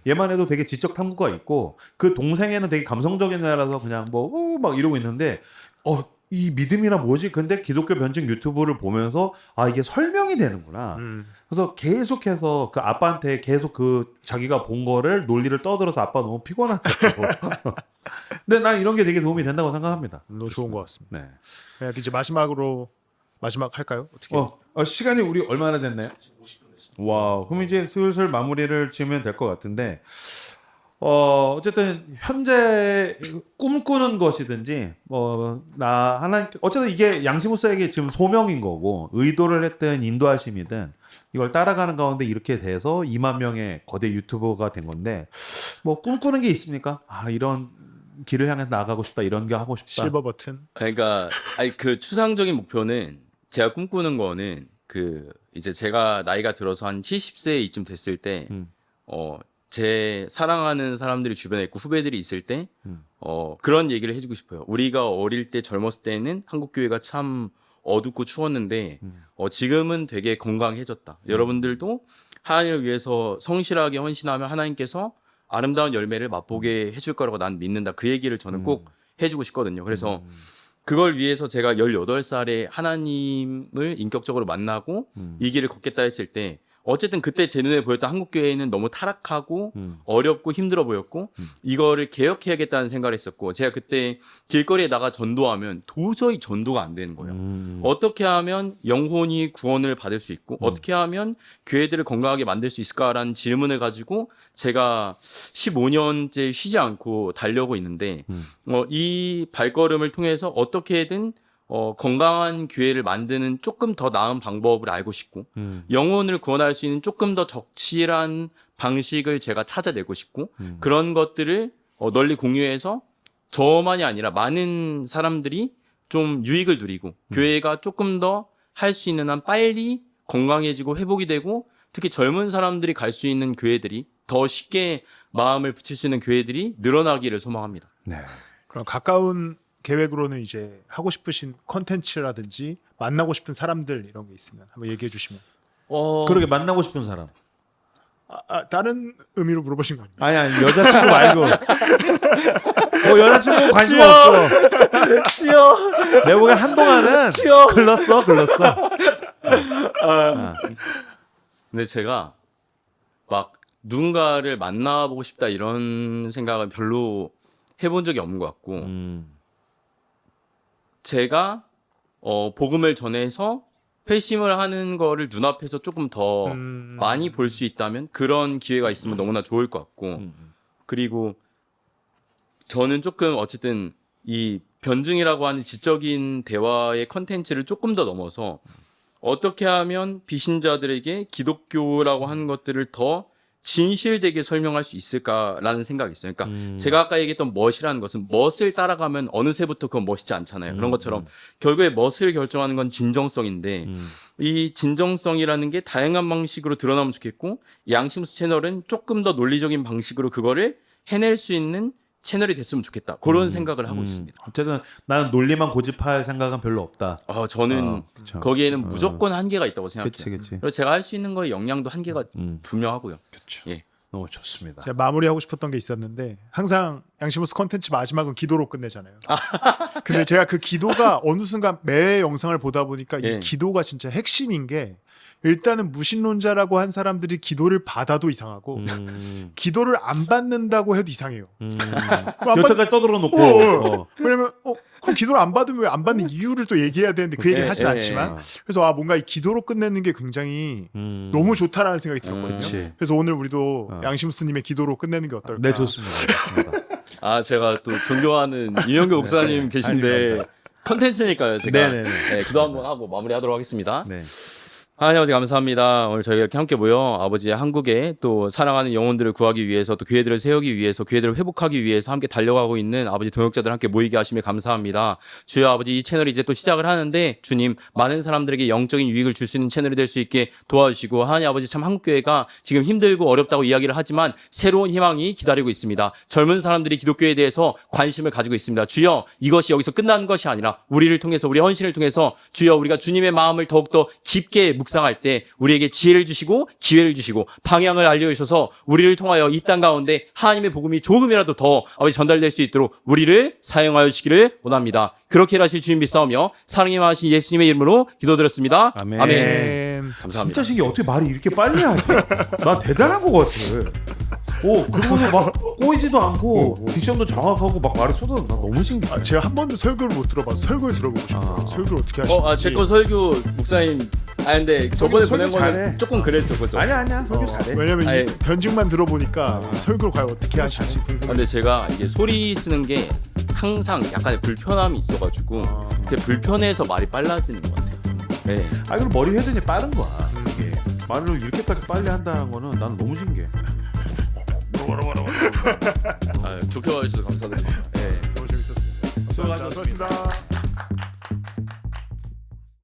얘만 해도 되게 지적 탐구가 있고 그 동생애는 되게 감성적인 애라서 그냥 뭐 막 이러고 있는데 이 믿음이나 뭐지? 근데 기독교 변증 유튜브를 보면서 이게 설명이 되는구나. 그래서 계속해서 그 아빠한테 계속 그 자기가 본 거를 논리를 떠들어서 아빠 너무 피곤하다고. 근데 난 이런 게 되게 도움이 된다고 생각합니다. 너무 좋은 것 같습니다. 네. 이제 마지막 할까요? 어떻게? 시간이 우리 얼마나 됐나요? 와, 그럼 이제 슬슬 마무리를 지으면 될 것 같은데, 어쨌든 현재 꿈꾸는 것이든지 어쨌든 이게 양시무스에게 지금 소명인 거고 의도를 했든 인도하심이든 이걸 따라가는 가운데 이렇게 돼서 2만 명의 거대 유튜버가 된 건데 뭐 꿈꾸는 게 있습니까? 이런 길을 향해 나가고 싶다, 이런 게 하고 싶다. 실버 버튼. 그러니까 그 추상적인 목표는 제가 꿈꾸는 거는 그 이제 제가 나이가 들어서 한 70세 이쯤 됐을 때 제 사랑하는 사람들이 주변에 있고 후배들이 있을 때 그런 얘기를 해주고 싶어요. 우리가 어릴 때 젊었을 때는 한국 교회가 참 어둡고 추웠는데 지금은 되게 건강해졌다. 여러분들도 하나님을 위해서 성실하게 헌신하면 하나님께서 아름다운 열매를 맛보게 해줄 거라고 난 믿는다. 그 얘기를 저는 꼭 해주고 싶거든요. 그래서 그걸 위해서 제가 18살에 하나님을 인격적으로 만나고 이 길을 걷겠다 했을 때 어쨌든 그때 제 눈에 보였던 한국교회는 너무 타락하고 어렵고 힘들어 보였고 이거를 개혁해야겠다는 생각을 했었고 제가 그때 길거리에 나가 전도하면 도저히 전도가 안 되는 거예요. 어떻게 하면 영혼이 구원을 받을 수 있고 어떻게 하면 교회들을 건강하게 만들 수 있을까라는 질문을 가지고 제가 15년째 쉬지 않고 달려고 있는데 이 발걸음을 통해서 어떻게든 건강한 교회를 만드는 조금 더 나은 방법을 알고 싶고 영혼을 구원할 수 있는 조금 더 적실한 방식을 제가 찾아내고 싶고 그런 것들을 널리 공유해서 저만이 아니라 많은 사람들이 좀 유익을 누리고 교회가 조금 더 할 수 있는 한 빨리 건강해지고 회복이 되고 특히 젊은 사람들이 갈 수 있는 교회들이 더 쉽게 마음을 붙일 수 있는 교회들이 늘어나기를 소망합니다. 네. 그럼 가까운 계획으로는 이제 하고 싶으신 컨텐츠라든지 만나고 싶은 사람들 이런 게 있으면 한번 얘기해 주시면. 그러게 만나고 싶은 사람. 다른 의미로 물어보신 거 아니에요? 아니 여자친구 말고. 여자친구 관심 없어. 치여. 내 보기에 한동안은 글렀어. 근데 제가 막 누군가를 만나보고 싶다 이런 생각은 별로 해본 적이 없는 것 같고 제가 복음을 전해서 회심을 하는 거를 눈앞에서 조금 더 많이 볼 수 있다면 그런 기회가 있으면 너무나 좋을 것 같고 그리고 저는 조금 어쨌든 이 변증이라고 하는 지적인 대화의 컨텐츠를 조금 더 넘어서 어떻게 하면 비신자들에게 기독교라고 하는 것들을 더 진실되게 설명할 수 있을까라는 생각이 있어요. 그러니까 제가 아까 얘기했던 멋이라는 것은 멋을 따라가면 어느새부터 그건 멋있지 않잖아요. 그런 것처럼 결국에 멋을 결정하는 건 진정성인데 이 진정성이라는 게 다양한 방식으로 드러나면 좋겠고 양심스 채널은 조금 더 논리적인 방식으로 그거를 해낼 수 있는 채널이 됐으면 좋겠다. 그런 생각을 하고 있습니다. 어쨌든 나는 논리만 고집할 생각은 별로 없다. 저는 그쵸. 거기에는 무조건 한계가 있다고 생각해요. 그치. 그리고 제가 할 수 있는 거에 역량도 한계가 분명하고요. 그렇죠. 예. 너무 좋습니다. 제가 마무리하고 싶었던 게 있었는데 항상 양심우스 컨텐츠 마지막은 기도로 끝내잖아요. 근데 제가 그 기도가 어느 순간 매 영상을 보다 보니까 예. 이 기도가 진짜 핵심인 게 일단은 무신론자라고 한 사람들이 기도를 받아도 이상하고 기도를 안 받는다고 해도 이상해요. 여태까지 떠들어 놓고 왜냐면 그럼 기도를 안 받으면 왜 안 받는 이유를 또 얘기해야 되는데 그 얘기를 하진 않지만 그래서 뭔가 이 기도로 끝내는 게 굉장히 너무 좋다라는 생각이 들었거든요. 그치. 그래서 오늘 우리도 양심스님의 기도로 끝내는 게 어떨까? 네, 좋습니다. 제가 또 존경하는 이영규 목사님 계신데 컨텐츠니까요. 제가 기도 한번 하고 마무리하도록 하겠습니다. 네. 하나님 아버지 감사합니다. 오늘 저희가 이렇게 함께 모여 아버지 한국에 또 사랑하는 영혼들을 구하기 위해서 또 교회들을 세우기 위해서 교회들을 회복하기 위해서 함께 달려가고 있는 아버지 동역자들 함께 모이게 하심에 감사합니다. 주여 아버지 이 채널이 이제 또 시작을 하는데 주님 많은 사람들에게 영적인 유익을 줄 수 있는 채널이 될 수 있게 도와주시고 하나님 아버지 참 한국교회가 지금 힘들고 어렵다고 이야기를 하지만 새로운 희망이 기다리고 있습니다. 젊은 사람들이 기독교에 대해서 관심을 가지고 있습니다. 주여 이것이 여기서 끝나는 것이 아니라 우리를 통해서 우리 헌신을 통해서 주여 우리가 주님의 마음을 더욱더 깊게 묵상할 때 우리에게 지혜를 주시고 기회를 주시고 방향을 알려주셔서 우리를 통하여 이 땅 가운데 하나님의 복음이 조금이라도 더 아버지 전달될 수 있도록 우리를 사용하여 주시기를 원합니다. 그렇게 하실 주님 믿사오며 사랑이 많으신 예수님의 이름으로 기도드렸습니다. 아멘. 감사합니다. 진짜 신기해. 어떻게 말이 이렇게 빨리 하지? 나 대단한 것 같아. 그리고서 막 꼬이지도 않고 딕션도 정확하고 막 말이 쏟아. 나 너무 신기해. 제가 한 번도 설교를 못 들어봐서 설교를 들어보고 싶어요. 설교를 어떻게 하시는지. 제 거 설교 목사님 근데 저번에 보낸 설교 거는 잘해. 조금 그랬죠, 그죠? 아니야. 설교 잘해. 왜냐면 아니, 이 변증만 들어보니까 설교를 과연 어떻게 하실지 궁금해요. 근데 제가 이게 소리 쓰는 게 항상 약간의 불편함이 있어가지고 그 불편해서 말이 빨라지는 것 같아요. 네. 그럼 머리 회전이 빠른 거야. 이게 말을 이렇게까지 빨리 한다는 거는 나는 너무 신기해. 좋게 봐주셔서 감사드립니다. 네. 너무 재밌었습니다. 수고하셨습니다. 수고하셨습니다.